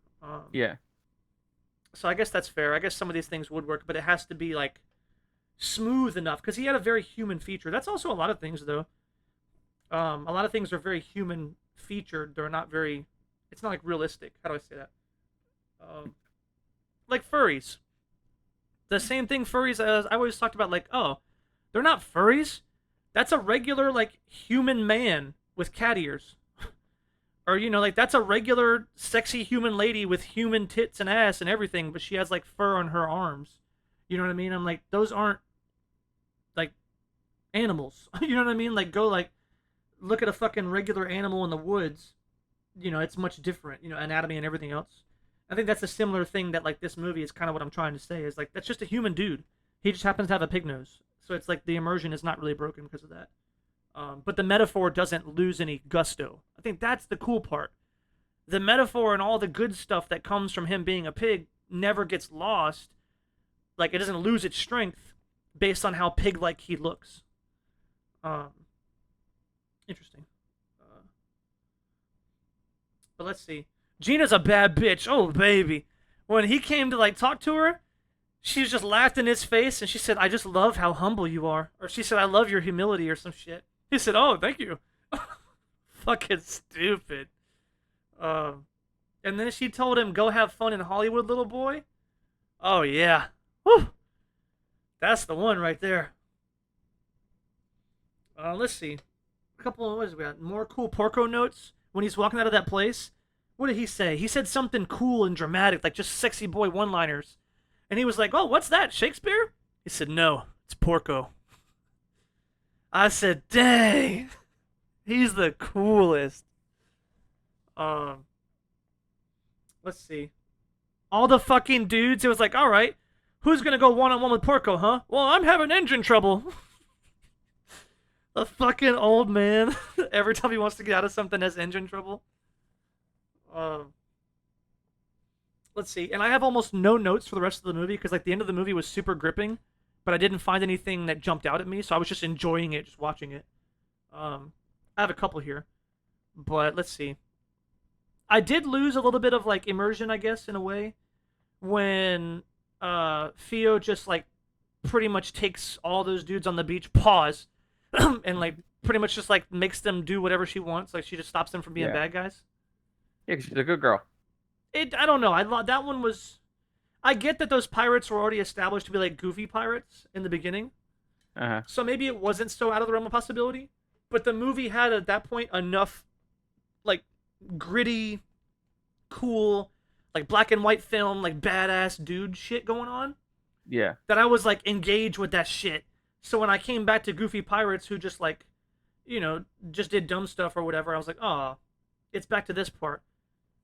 Yeah. So I guess that's fair. I guess some of these things would work, but it has to be like smooth enough because he had a very human feature. That's also a lot of things though. A lot of things are very human featured. They're not very. It's not like realistic. How do I say that? Like furries. The same thing furries as I always talked about. Like, oh, they're not furries. That's a regular like human man with cat ears. Or like that's a regular sexy human lady with human tits and ass and everything, but she has like fur on her arms. You know what I mean? I'm like, those aren't like animals. You know what I mean? Like go like look at a fucking regular animal in the woods. It's much different, anatomy and everything else. I think that's a similar thing that like this movie is kind of what I'm trying to say is like that's just a human dude. He just happens to have a pig nose. So it's like the immersion is not really broken because of that. But the metaphor doesn't lose any gusto. I think that's the cool part. The metaphor and all the good stuff that comes from him being a pig never gets lost. Like it doesn't lose its strength based on how pig-like he looks. Um, Interesting. But let's see. Gina's a bad bitch. Oh baby, when he came to like talk to her, she just laughed in his face and she said, "I just love how humble you are," or she said, "I love your humility," or some shit. He said, "Oh, thank you." Fucking stupid. Um, and then she told him, "Go have fun in Hollywood, little boy." Oh yeah. Whew. That's the one right there. Let's see. A couple of what is we got? More cool Porco notes when he's walking out of that place. What did he say? He said something cool and dramatic, like just sexy boy one-liners. And he was like, "Oh, what's that? Shakespeare?" He said, "No, it's Porco." I said, "Dang, he's the coolest." Um, let's see. All the fucking dudes. It was like, all right, who's gonna go one-on-one with Porco, huh? Well, I'm having engine trouble. The fucking old man. Every time he wants to get out of something, has engine trouble. Um, let's see. And I have almost no notes for the rest of the movie because like the end of the movie was super gripping, but I didn't find anything that jumped out at me, so I was just enjoying it, just watching it. I have a couple here, but let's see. I did lose a little bit of like immersion, I guess, in a way, when Theo just like pretty much takes all those dudes on the beach, pause, and like pretty much just like makes them do whatever she wants. Like she just stops them from being Yeah. bad guys. Yeah, 'cause she's a good girl. I don't know. That one was. I get that those pirates were already established to be like goofy pirates in the beginning, Uh-huh. so maybe it wasn't so out of the realm of possibility. But the movie had at that point enough like gritty, cool, like black and white film, like badass dude shit going on Yeah. that I was like engaged with that shit. So when I came back to goofy pirates who just like, just did dumb stuff or whatever, I was like, oh, it's back to this part.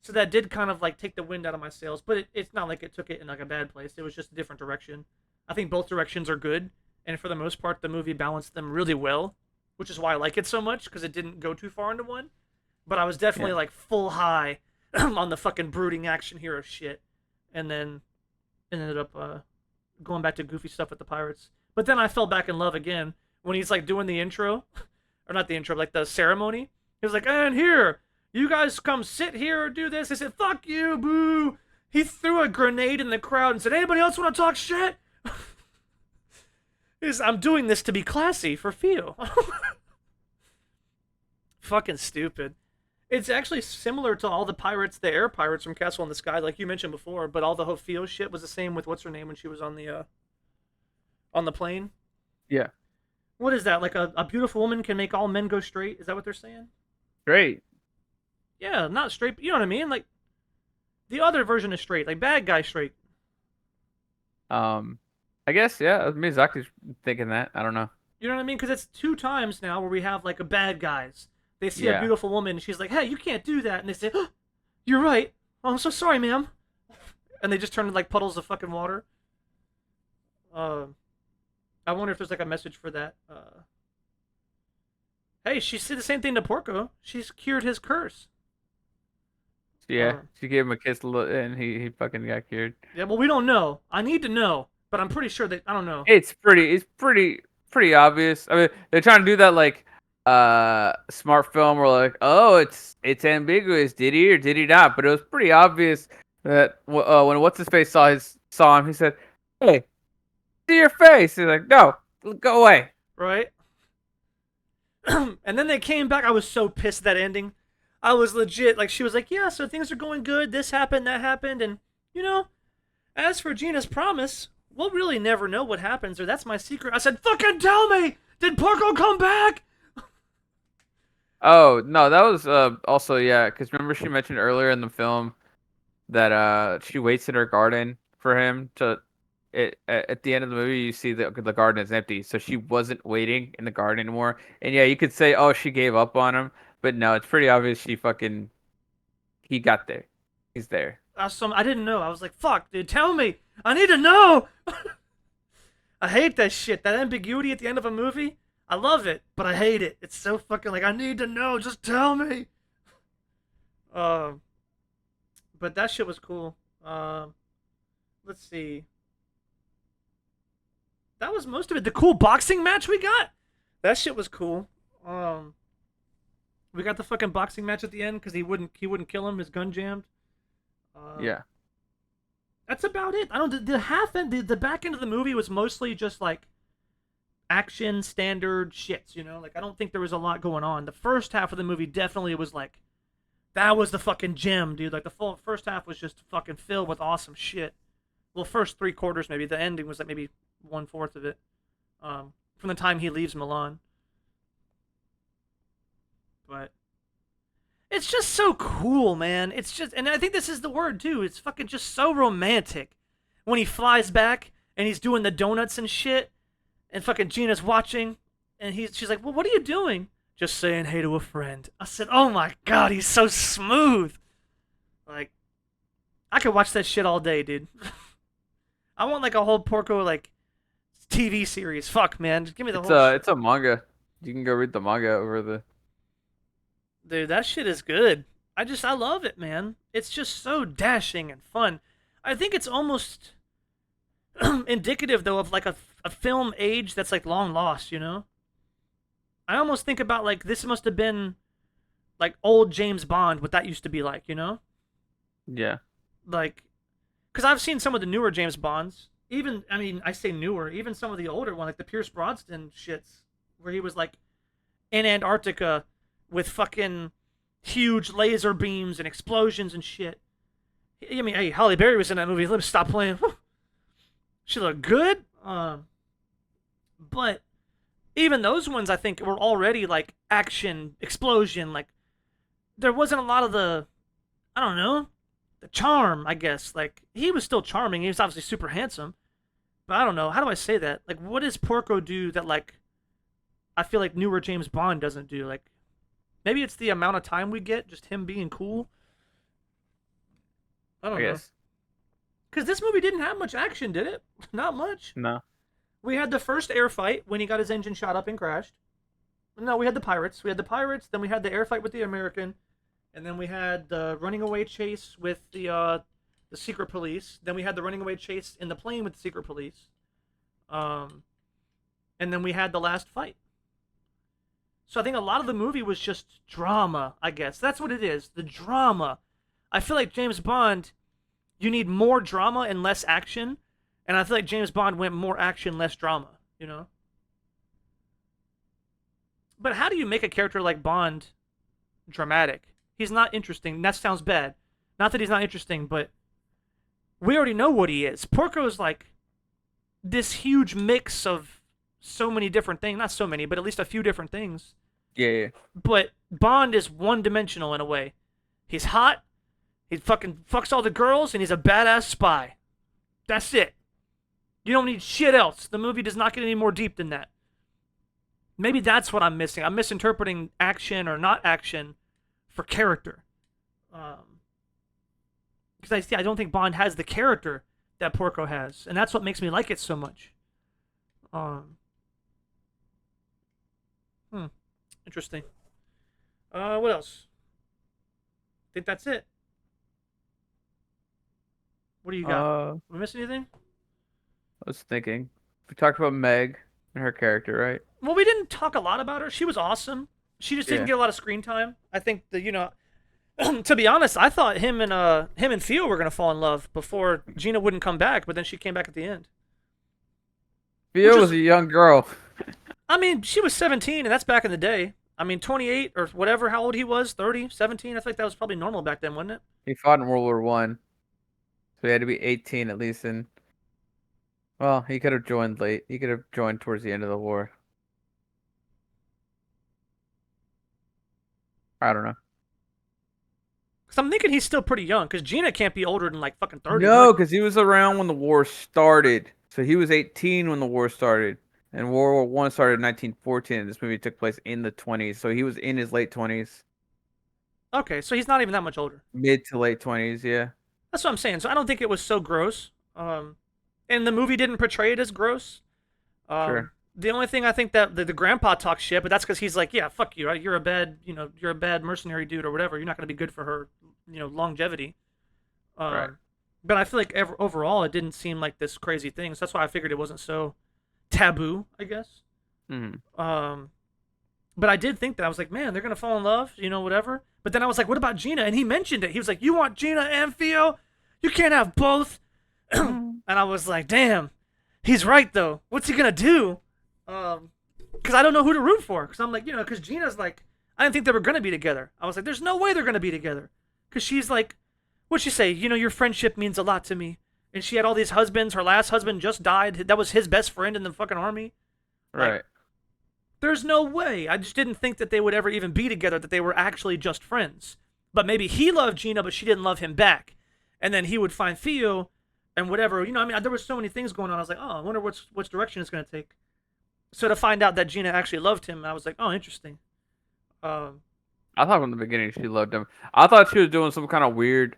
So that did kind of like take the wind out of my sails, but it's not like it took it in like a bad place. It was just a different direction. I think both directions are good, and for the most part, the movie balanced them really well, which is why I like it so much because it didn't go too far into one. But I was definitely Yeah. like full high on the fucking brooding action hero shit, and then ended up going back to goofy stuff with the pirates. But then I fell back in love again when he's like doing the intro, or not the intro, like the ceremony. He was like, "And here, you guys come sit here or do this." They said, "Fuck you, boo." He threw a grenade in the crowd and said, "Anybody else want to talk shit?" I'm doing this to be classy for Theo. Fucking stupid. It's actually similar to all the pirates, the air pirates from Castle in the Sky, like you mentioned before. But all the Hofio shit was the same with what's her name when she was on the plane. Yeah. What is that? Like a beautiful woman can make all men go straight? Is that what they're saying? Great. Yeah, not straight. But you know what I mean? Like the other version is straight, like bad guy straight. I guess, yeah, Miyazaki's thinking that. I don't know. You know what I mean? Because it's 2 times now where we have like a bad guys. They see a Yeah. beautiful woman, and she's like, "Hey, you can't do that," and they say, oh, "You're right. Oh, I'm so sorry, ma'am." And they just turn into like puddles of fucking water. Uh, I wonder if there's like a message for that. Hey, she said the same thing to Porco. She's cured his curse. Yeah. Uh, She gave him a kiss and he fucking got cured. yeah, well, we don't know. I need to know, but I'm pretty sure that I don't know. It's pretty obvious. I mean, they're trying to do that like smart film where like, oh, it's ambiguous. Did he or did he not? But it was pretty obvious that when what's his face saw him, he said, "Hey, see your face." He's like, "No, go away." Right? And then they came back. I was so pissed at that ending. I was legit like she was like, "Yeah, so things are going good. This happened, that happened, and you know, as for Gina's promise, we'll really never know what happens, or that's my secret." I said, "Fucking tell me! Did Porco come back?" Oh no, that was also yeah, because remember she mentioned earlier in the film that she waits in her garden for him to. At the end of the movie, you see the garden is empty, so she wasn't waiting in the garden anymore. And yeah, you could say, oh, she gave up on him, but no, it's pretty obvious he got there, he's there. I didn't know. I was like, "Fuck, dude, tell me! I need to know." I hate that shit. That ambiguity at the end of a movie. I love it, but I hate it. It's so fucking like I need to know. Just tell me. Um, but that shit was cool. Let's see. That was most of it. The cool boxing match we got. That shit was cool. Um, we got the fucking boxing match at the end because he wouldn't kill him. His gun jammed. Um, Yeah, that's about it. I don't. The half end, the back end of the movie was mostly just like action standard shits. You know, like I don't think there was a lot going on. The first half of the movie definitely was like that was the fucking gem, dude. Like the full first half was just fucking filled with awesome shit. Well, first 3/4 maybe. The ending was like maybe 1/4 of it. From the time he leaves Milan. But it's just so cool, man. It's just, and I think this is the word too. It's fucking just so romantic when he flies back and he's doing the donuts and shit, and fucking Gina's watching, and she's like, "Well, what are you doing?" "Just saying hey to a friend." I said, "Oh my god, he's so smooth." Like, I could watch that shit all day, dude. I want like a whole Porco like TV series. Fuck, man, just give me the whole shit. it's a manga. You can go read the manga over the. Dude, that shit is good. I love it, man. It's just so dashing and fun. I think it's almost indicative though of like a film age that's like long lost, you know? I almost think about like this must have been like old James Bond, what that used to be like, you know? Yeah, Like, because I've seen some of the newer James Bonds. Even, I mean, I say newer, even some of the older one, like the Pierce Brosnan shits, where he was like in Antarctica with fucking huge laser beams and explosions and shit. I mean, hey, Halle Berry was in that movie. Let me stop playing. She looked good. But even those ones, I think, were already like action, explosion. Like, there wasn't a lot of I don't know, the charm, I guess. Like, he was still charming. He was obviously super handsome. But I don't know. How do I say that? Like, what does Porco do that, like, I feel like newer James Bond doesn't do? Like, maybe it's the amount of time we get, just him being cool. I I don't know. guess. Because this movie didn't have much action, did it? Not much. No. We had the first air fight when he got his engine shot up and crashed. No, we had the pirates. We had the pirates, then we had the air fight with the American, and then we had the running away chase with the the secret police. Then we had the running away chase in the plane with the secret police. Um, and then we had the last fight. So I think a lot of the movie was just drama, I guess. That's what it is. The drama. I feel like James Bond, you need more drama and less action. And I feel like James Bond went more action, less drama, you know? But how do you make a character like Bond dramatic? He's not interesting. That sounds bad. Not that he's not interesting, but we already know what he is. Porco's like this huge mix of so many different things. Not so many, but at least a few different things. Yeah, yeah. But Bond is one dimensional in a way. He's hot, he fucking fucks all the girls, and he's a badass spy. That's it. You don't need shit else. The movie does not get any more deep than that. Maybe that's what I'm missing. I'm misinterpreting action or not action for character. Because I don't think Bond has the character that Porco has, and that's what makes me like it so much. Um, Interesting. What else? I think that's it. What do you got? I We miss anything? was thinking. We talked about Meg and her character, right? Well, we didn't talk a lot about her. She was awesome. She just didn't Yeah. get a lot of screen time. I think that to be honest, I thought him and Theo were gonna fall in love before Gina wouldn't come back, but then she came back at the end. Which Vio is, was a young girl. I mean, she was 17, and that's back in the day. I mean, 28 or whatever, how old he was, 30, 17. I think that was probably normal back then, wasn't it? He fought in World War One, so he had to be 18 at least. And well, he could have joined late. He could have joined towards the end of the war. I don't know. Because I'm thinking he's still pretty young. Because Gina can't be older than like fucking 30. No, because he was around when the war started. So he was 18 when the war started. And World War One started in 1914, and this movie took place in the 20s. So he was in his late 20s, Okay, so he's not even that much older. mid to late 20s. Yeah, That's what I'm saying. So I don't think it was so gross. And the movie didn't portray it as gross. sure. The only thing I think that the grandpa talks shit, but that's because he's like, yeah, fuck you, right? You're a bad mercenary dude or whatever. You're not gonna be good for her, longevity. Right. But I feel like overall, it didn't seem like this crazy thing. So that's why I figured it wasn't so taboo, I guess. Hmm. But I did think that I was like, man, they're gonna fall in love, whatever. But then I was like, what about Gina? And he mentioned it. He was like, you want Gina and Theo? You can't have both. And I was like, damn, he's right though. What's he gonna do? Because I don't know who to root for. Because I'm like, because Gina's like, I didn't think they were gonna be together. I was like, there's no way they're gonna be together. Because she's like, what'd she say? Your friendship means a lot to me. And she had all these husbands. Her last husband just died. That was his best friend in the fucking army. Like, Right. there's no way. I just didn't think that they would ever even be together, that they were actually just friends. But maybe he loved Gina, but she didn't love him back. And then he would find Theo and whatever. There were so many things going on. I was like, oh, I wonder which direction it's going to take. So to find out that Gina actually loved him, I was like, oh, interesting. Um, I thought from the beginning she loved him. I thought she was doing some kind of weird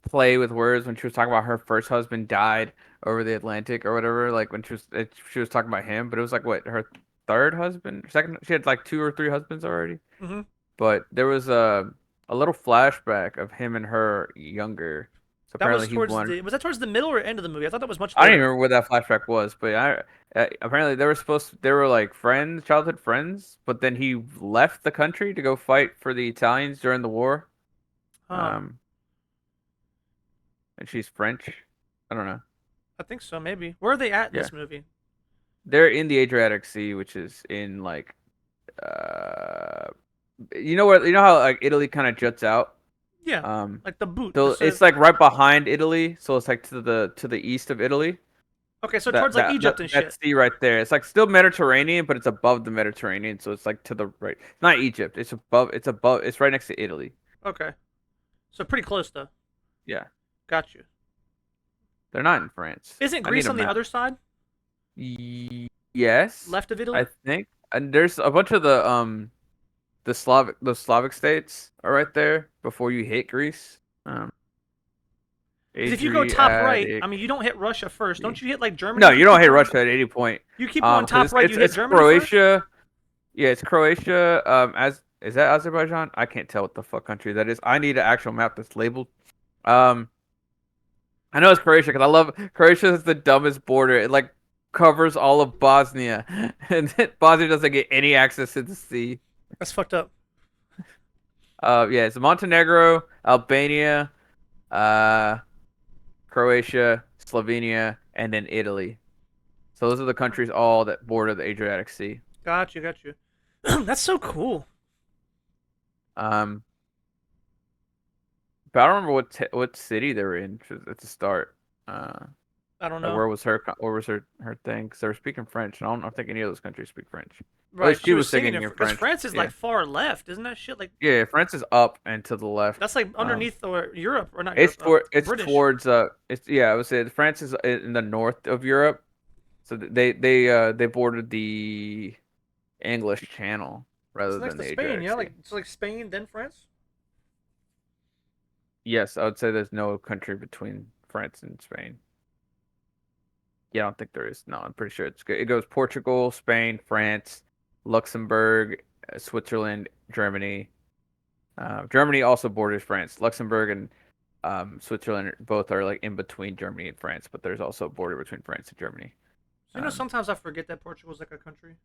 play with words when she was talking about her first husband died over the Atlantic or whatever. Like when she was talking about him, but it was like what, her third husband, second. She had like two or three husbands already. mhm. But there was a little flashback of him and her younger. So That was apparently he won. was that towards the middle or end of the movie? I thought that was much I don't even later. remember what that flashback was, but apparently they were like friends, childhood friends. But then he left the country to go fight for the Italians during the war. Huh. Um, and she's French. I don't know. I think so, maybe. Where are they at in Yeah, this movie? they're in the Adriatic Sea, which is in like uh, you know how like Italy kind of juts out. Yeah, Um, like the boot. so it's like right behind Italy, so it's like to the east of Italy. Okay, so That towards like that that Egypt and that shit. sea right there. It's like still Mediterranean, but it's above the Mediterranean, so it's like to the right. It's not Egypt. It's above. It's above. It's right next to Italy. Okay, so pretty close though. Yeah, Got you. they're not in France. Isn't I need Greece a on the map. other side, Yes, left of Italy? I think. And there's a bunch of the Slavic states are right there before you hit Greece. Because if you go top right, Adriatic. I mean, you don't hit Russia first. Don't you hit like Germany? No, If you you don't keep hit going, Russia at any point. you keep going 'Cause top right, you hit it's Germany first. Croatia. Yeah, it's Croatia. As is that Azerbaijan? I can't tell what the fuck country that is. I need an actual map that's labeled. Um, I know it's Croatia because I love Croatia is the dumbest border. It like covers all of Bosnia, and then Bosnia doesn't get any access to the sea. That's fucked up. Yeah, it's Montenegro, Albania, uh, Croatia, Slovenia, and then Italy. So those are the countries all that border the Adriatic Sea. Got you, got you. That's so cool. Um, but I don't remember what city they were in at the start. Uh, I don't like know. where was her thing? Because they were speaking French, and I don't think any of those countries speak French. At Right, least she she was was singing singing it in because French. France is Yeah, like far left, isn't that shit? Like yeah. France is up and to the left. that's like Um, underneath or Europe or not it's Europe, toward it's British. towards it's yeah. I would say France is in the north of Europe, so they bordered the English Channel It's rather next than to the Spain, Adriatic yeah. Sea. Like it's like Spain then France. Yes, I would say there's no country between France and Spain. Yeah, I don't think there is. No, I'm pretty sure it's good. It goes Portugal, Spain, France, Luxembourg, Switzerland, Germany. Germany also borders France. Luxembourg and Switzerland both are like in between Germany and France, but there's also a border between France and Germany. So, you know, Um, sometimes I forget that Portugal's like a country.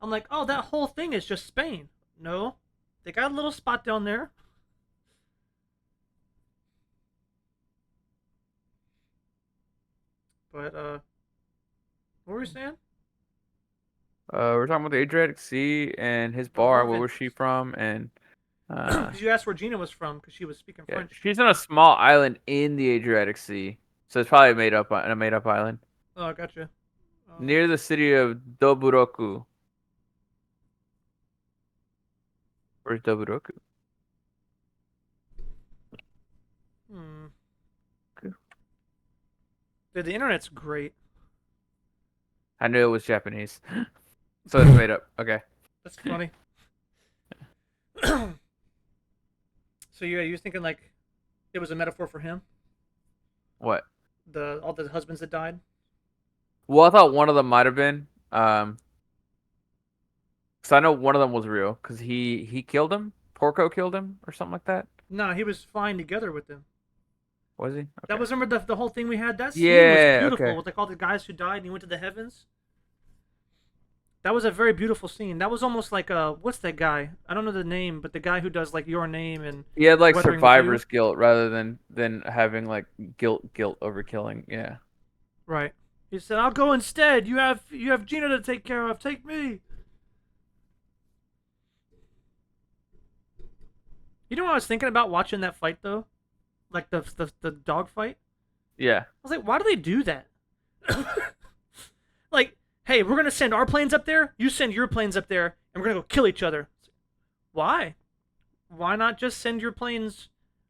I'm like, oh, that whole thing is just Spain. No, they got a little spot down there. But what were we saying? we're talking about the Adriatic Sea and his I bar. love Where it was she from? And because you asked where Gina was from because she was speaking yeah, French. she's on a small island in the Adriatic Sea, so it's probably a made up island Oh, gotcha. near the city of Dobroku. Where's Dobroku? Hmm. Dude, the internet's great. I knew it was Japanese, so it's made up. Okay. That's funny. So yeah, you thinking like it was a metaphor for him? What? The all the husbands that died? Well, I thought one of them might have been. Because I know one of them was real. Because he killed him. Porco killed him or something like that. No, he was flying together with them. Was he? That Okay. was remember the whole thing we had. That scene was Yeah. beautiful Okay. with like all the guys who died and he went to the heavens. That was a very beautiful scene. That was almost like what's that guy? I don't know the name, but the guy who does like Your Name and He had like Weathering with You. survivor's guilt rather than having like guilt over killing. Yeah. Right. He said, "I'll go instead. You have Gina to take care of. Take me." You know what I was thinking about watching that fight though, like the dog fight. Yeah. I was like, why do they do that? Like, hey, we're gonna send our planes up there. You send your planes up there, and we're gonna go kill each other. Why? Why not just send your planes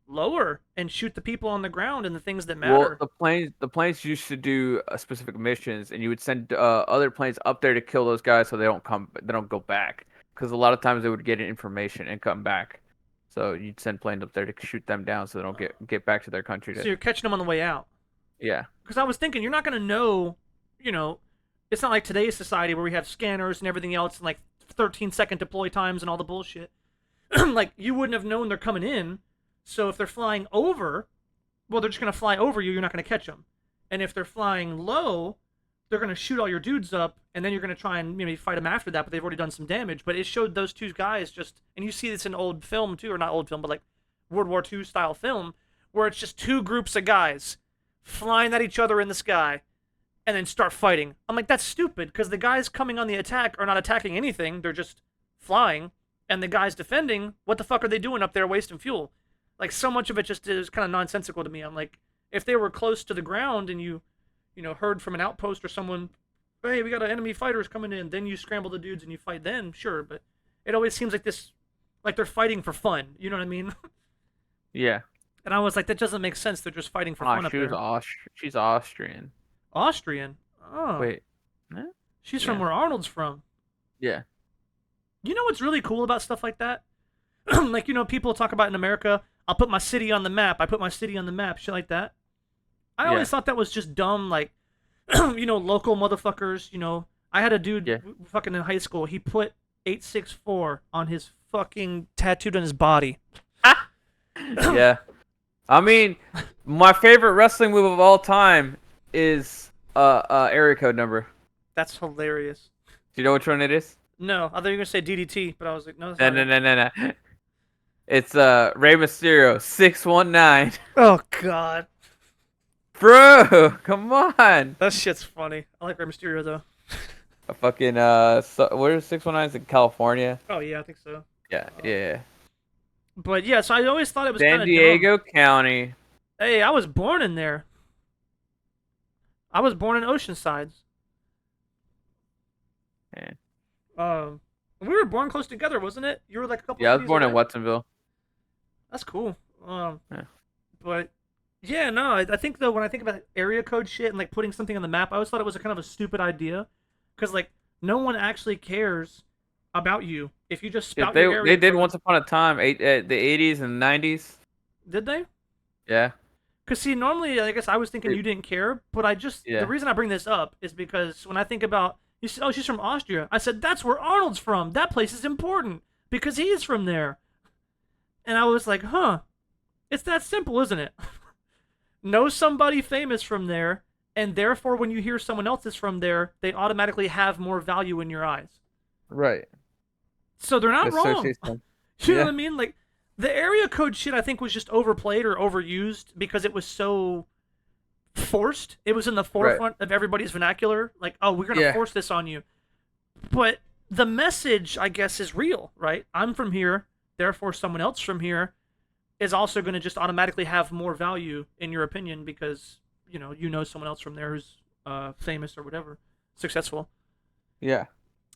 lower and shoot the people on the ground and the things that Well, matter? the planes used to do specific missions, and you would send other planes up there to kill those guys so they don't go back. Because a lot of times they would get information and come back. So you'd send planes up there to shoot them down so they don't get back to their country So to. you're catching them on the way out. Yeah. Because I was thinking, you're not gonna know, you know, it's not like today's society where we have scanners and everything else and like 13-second deploy times and all the bullshit. Like you wouldn't have known they're coming in. So if they're flying over, well, they're just gonna fly over you. You're not gonna catch them. And if they're flying low, they're gonna shoot all your dudes up, and then you're gonna try and maybe fight them after that. But they've already done some damage. But it showed those two guys just, and you see this in old film too, or not old film, but like World War II style film, where it's just two groups of guys flying at each other in the sky, and then start fighting. I'm like, that's stupid because the guys coming on the attack are not attacking anything. They're just flying. And the guys defending, what the fuck are they doing up there wasting fuel? Like, so much of it just is kind of nonsensical to me. I'm like, if they were close to the ground and you heard from an outpost or someone, hey, we got an enemy fighters coming in, then you scramble the dudes and you fight then, sure. But it always seems like this, like they're fighting for fun. You know what I mean? Yeah. And I was like, that doesn't make sense. They're just fighting for Oh, fun up there. She's Austrian. Austrian. Oh, Wait. Huh? she's from Yeah. where Arnold's from. Yeah. You know what's really cool about stuff like that? Like, people talk about in America, I'll put my city on the map. I put my city on the map, shit like that. I Yeah. always thought that was just dumb, like, local motherfuckers, I had a dude Yeah. fucking in high school. He put 864 on his fucking tattooed on his body. Yeah. I mean, my favorite wrestling move of all time is area code number. That's hilarious. Do you know which one it is? No, I thought you were gonna say DDT, but I was like, no, that's No, not no, it. no, no, no. It's Rey Mysterio 619. Oh god, Bro, come on. that shit's funny. I like Rey Mysterio though. A fucking where's 619's in California? Oh yeah, I think so. Yeah, Uh, yeah. but yeah, so I always thought it was kind San of dumb. Diego County. Hey, I was born in there. I was born in Oceanside. Yeah, Um, we were born close together, wasn't it? You were like a couple yeah, I was cities born in away. Watsonville. That's cool. Yeah. But yeah, no, I think though when I think about area code shit and like putting something on the map, I always thought it was a kind of a stupid idea, because like no one actually cares about you if you just Yeah, spout your they area did code. once upon a time, the 80s and 90s. Did they? Yeah, Because see, normally I guess I was thinking it- you didn't care, but I just the yeah, reason I bring this up is because when I think about you said, oh, she's from Austria. I said that's where Arnold's from. That place is important because he's from there. And I was like, huh, it's that simple, isn't it? Know somebody famous from there, and therefore when you hear someone else is from there, they automatically have more value in your eyes. right. So they're The not wrong. association. You know what Yeah, I mean? Like the area code shit I think was just overplayed or overused because it was so forced. It was in the right. forefront of everybody's vernacular. Like, oh, we're gonna Yeah, force this on you. But the message, I guess, is real, right? I'm from here, therefore someone else from here is also going to just automatically have more value in your opinion because you know someone else from there who's famous or whatever, successful. yeah,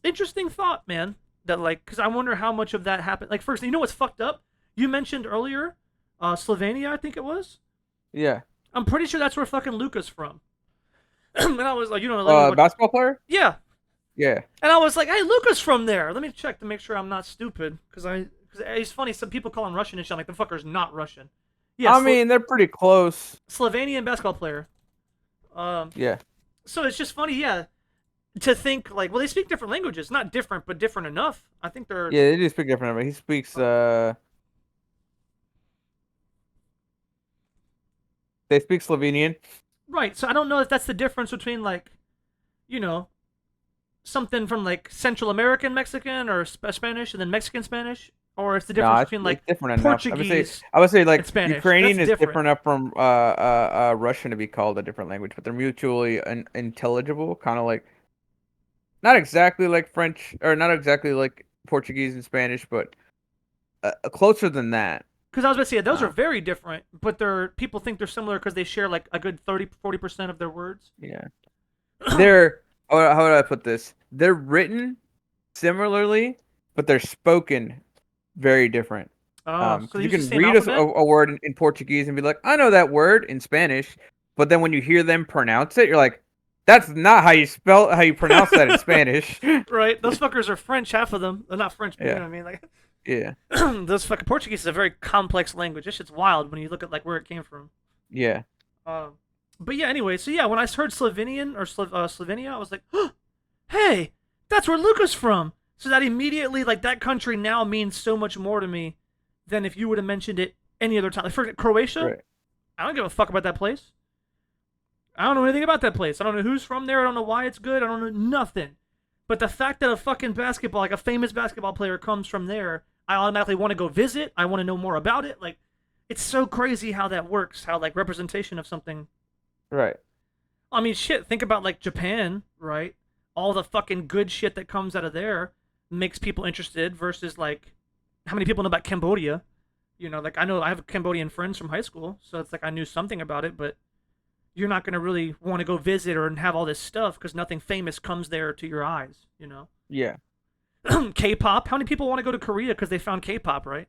Interesting thought, man. That like, because I wonder how much of that happened. Like, first, you know what's fucked up? You mentioned earlier, Slovenia, I think it was. yeah. I'm pretty sure that's where fucking Luca's from. And I was like, you don't know, like, Basketball player? yeah. Yeah. And I was like, hey, Luca's from there. Let me check to make sure I'm not stupid, because it's funny. Some people call him Russian and shit. I'm like, the fucker's not Russian. Yeah, I mean, they're pretty close. Slovenian basketball player. Um, Yeah. so it's just funny, yeah, to think like, well, they speak different languages, not different, but different enough. I think they're Yeah, they do speak different, but he speaks they speak Slovenian. right. So I don't know if that's the difference between like, you know, something from like Central American Mexican or Spanish and then Mexican Spanish, or it's the No, difference between like it's different enough. Portuguese I would say like and Spanish. Ukrainian That's is different. different enough from Russian to be called a different language, but they're mutually intelligible, kind of like not exactly like French or not exactly like Portuguese and Spanish, but closer than that. Because I was about to say those are Uh, very different, but they're people think they're similar because they share like a good 30-40% of their words. yeah. They're how would I put this? They're written similarly, but they're spoken very different. Oh, so Because they you use the can same read alphabet? a word in Portuguese and be like, I know that word in Spanish, but then when you hear them pronounce it, you're like, that's not how you pronounce that in Spanish. Right. Those fuckers are French, half of them. They're not French, but you know Yeah, what I mean? Like yeah, those fucking Portuguese is a very complex language. This shit's wild when you look at like where it came from. yeah, Um, but yeah, anyway, so yeah, when I heard Slovenian or Slovenia, I was like, oh, hey, that's where Luca's from. So that immediately, like, that country now means so much more to me than if you would have mentioned it any other time. Like, for Croatia, right, I don't give a fuck about that place. I don't know anything about that place. I don't know who's from there. I don't know why it's good. I don't know nothing. But the fact that a fucking basketball, like a famous basketball player, comes from there, I automatically want to go visit. I want to know more about it. Like, it's so crazy how that works. How like representation of something. right. I mean, shit. Think about like Japan, right? All the fucking good shit that comes out of there makes people interested. Versus like, how many people know about Cambodia? You know, like I know I have Cambodian friends from high school, so it's like I knew something about it, but you're not going to really want to go visit or have all this stuff because nothing famous comes there to your eyes, you know? Yeah, K-pop. How many people want to go to Korea because they found K-pop, right?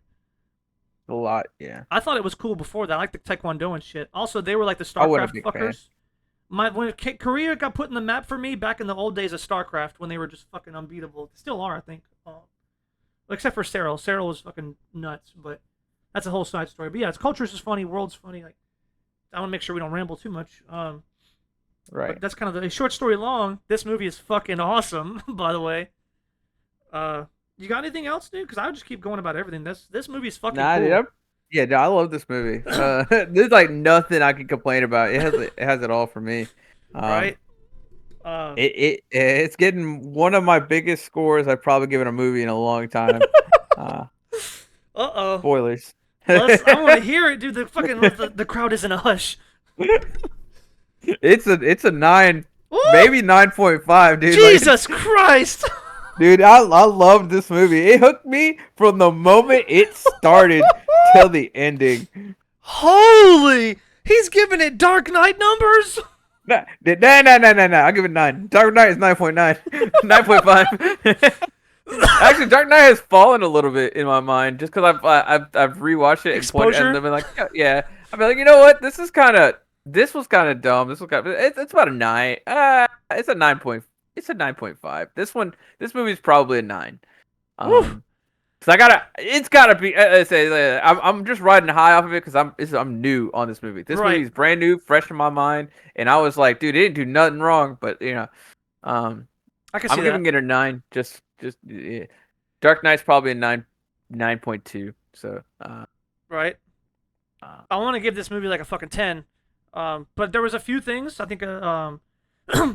a lot. Yeah, I thought it was cool before that. I like the Taekwondo and shit. Also, they were like the I wasn't StarCraft a big fan. fuckers. When Korea got put in the map for me back in the old days of StarCraft when they were just fucking unbeatable. They still are, I think. Except for Cyril. Cyril was fucking nuts, but that's a whole side story. But yeah, its culture's is funny, world's funny. Like I want to make sure we don't ramble too much. Right. But that's kind of the short story long. This movie is fucking awesome, by the way. You got anything else, dude? Because I would just keep going about everything. This movie is fucking Nah, cool. dude, Yeah, no, I love this movie. There's like nothing I can complain about. It has it all for me. Um, right? Uh, it's getting one of my biggest scores I've probably given a movie in a long time. Uh, uh-oh. Spoilers. I want to hear it, dude. The crowd is in a hush. It's a 9, Woo! maybe 9.5, dude. Like Jesus Christ! dude, I love this movie. It hooked me from the moment it started till the ending. Holy! He's giving it Dark Knight numbers? No, no. I'll give it 9. Dark Knight is 9.9. 9.5. Actually, Dark Knight has fallen a little bit in my mind just because I've rewatched it and pointed Exposure? and I've been like, yeah. I've been like, you know what? This was kind of dumb. This was kind of it's about a 9. It's a 9 point. It's a 9.5. This movie's probably a 9. Woo! Um, cause it's gotta be. I'm just riding high off of it because I'm new on this movie. This Right. movie's brand new, fresh in my mind, and I was like, dude, it didn't do nothing wrong. But um, I can see I'm that. giving it a 9. Just yeah. Dark Knight's probably a 9.2. So Right. uh, I want to give this movie like a fucking 10. But there was a few things. I think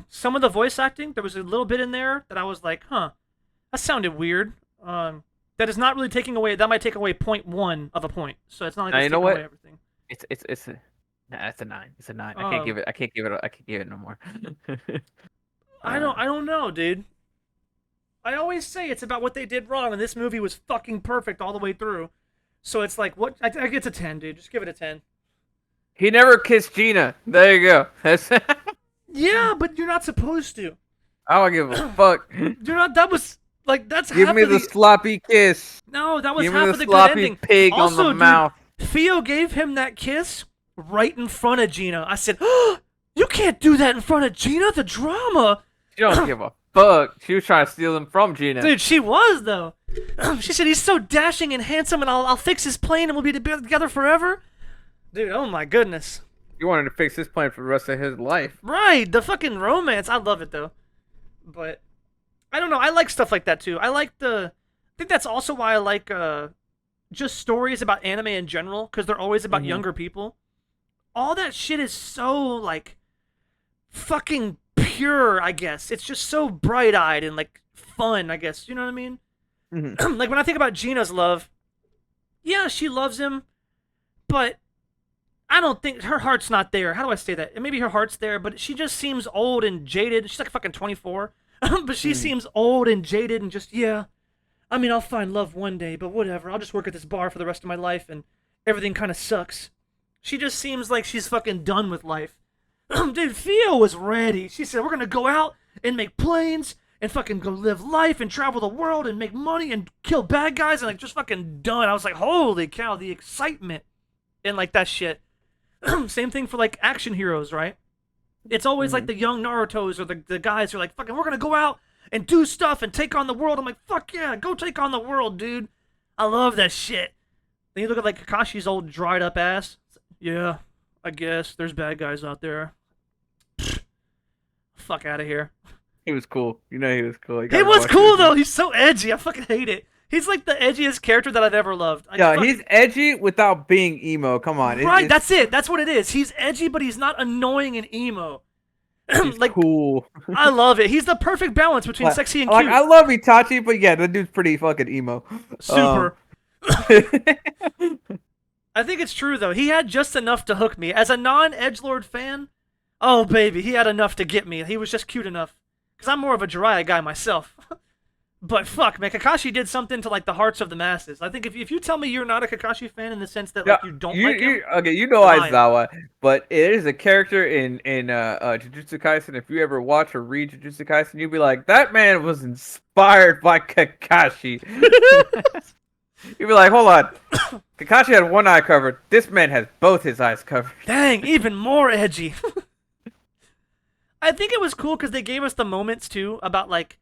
some of the voice acting, there was a little bit in there that I was like, huh, that sounded weird. That is not really taking away. That might take away .1 of a point. So it's not like now it's you know taking away what? everything. It's a nah, it's a 9. It's a 9. Um, I can't give it. I can't give it no more. uh, I don't know, dude. I always say it's about what they did wrong, and this movie was fucking perfect all the way through. So it's like, what? I think it's a 10, dude. Just give it a 10. he never kissed Gina. There you go. That's. Yeah, but you're not supposed to. I don't give a fuck. You're not. That was like that's Give half me of the the. sloppy kiss. No, that was Give me half the of the good sloppy ending. pig on the Also, dude, mouth. Theo gave him that kiss right in front of Gina. I said, oh, "You can't do that in front of Gina. The drama." She don't give a fuck. She was trying to steal them from Gina. Dude, she was though. She said he's so dashing and handsome, and I'll fix his plane, and we'll be together forever. Dude, oh my goodness. You wanted to fix his plan for the rest of his life. Right, the fucking romance. I love it though. But I don't know. I like stuff like that too. I think that's also why I like just stories about anime in general because they're always about Mm-hmm. younger people. All that shit is so like fucking pure, I guess. It's just so bright-eyed and like fun, I guess. You know what I mean? Mm-hmm. Like when I think about Gina's love, yeah, she loves him, but I don't think her heart's not there. How do I say that? Maybe her heart's there, but she just seems old and jaded. She's like fucking 24, but she Mm-hmm. seems old and jaded and just yeah. I mean, I'll find love one day, but whatever. I'll just work at this bar for the rest of my life, and everything kind of sucks. She just seems like she's fucking done with life. Dude, Theo was ready. She said, we're gonna go out and make planes and fucking go live life and travel the world and make money and kill bad guys and like just fucking done. I was like, holy cow, the excitement and like that shit. Same thing for like action heroes, right? It's always like Mm-hmm. the young Naruto's or the guys who are like, fucking, we're gonna go out and do stuff and take on the world. I'm like, fuck yeah, go take on the world, dude. I love that shit. Then you look at like Kakashi's old dried up ass. Yeah, I guess there's bad guys out there. Fuck out of here. He was cool. You know he was cool. You He gotta was watch cool it. though. He's so edgy. I fucking hate it. He's like the edgiest character that I've ever loved. Yeah, he's edgy without being emo. Come on. Right, that's it. That's what it is. He's edgy, but he's not annoying and emo. He's Like cool. I love it. He's the perfect balance between sexy and cute. I love Itachi, but yeah, that dude's pretty fucking emo. Super. Um, I think it's true though. He had just enough to hook me as a non-edgelord fan. Oh baby, he had enough to get me. He was just cute enough. Cause I'm more of a Jiraiya guy myself. But fuck, man, Kakashi did something to like the hearts of the masses. I think if you tell me you're not a Kakashi fan in the sense that like yeah, you don't like him, okay, you know lying. Aizawa, but it is a character in Jujutsu Kaisen. If you ever watch or read Jujutsu Kaisen, you'd be like, that man was inspired by Kakashi. You'd be like, hold on, Kakashi had one eye covered. This man has both his eyes covered. Dang, even more edgy. I think it was cool because they gave us the moments too about like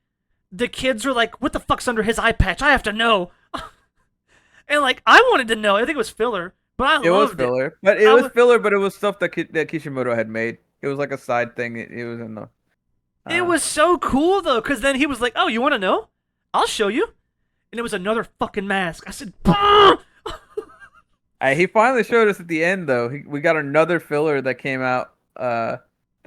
the kids are like, what the fuck's under his eye patch? I have to know. And like I wanted to know. I think it was filler, but I It was loved filler, but it I was w- filler, but it was stuff that Kishimoto had made. It was like a side thing. It was in the. It was so cool though, because then he was like, oh, you want to know? I'll show you. And it was another fucking mask. I said, "Brr!" He finally showed us at the end though. We got another filler that came out. That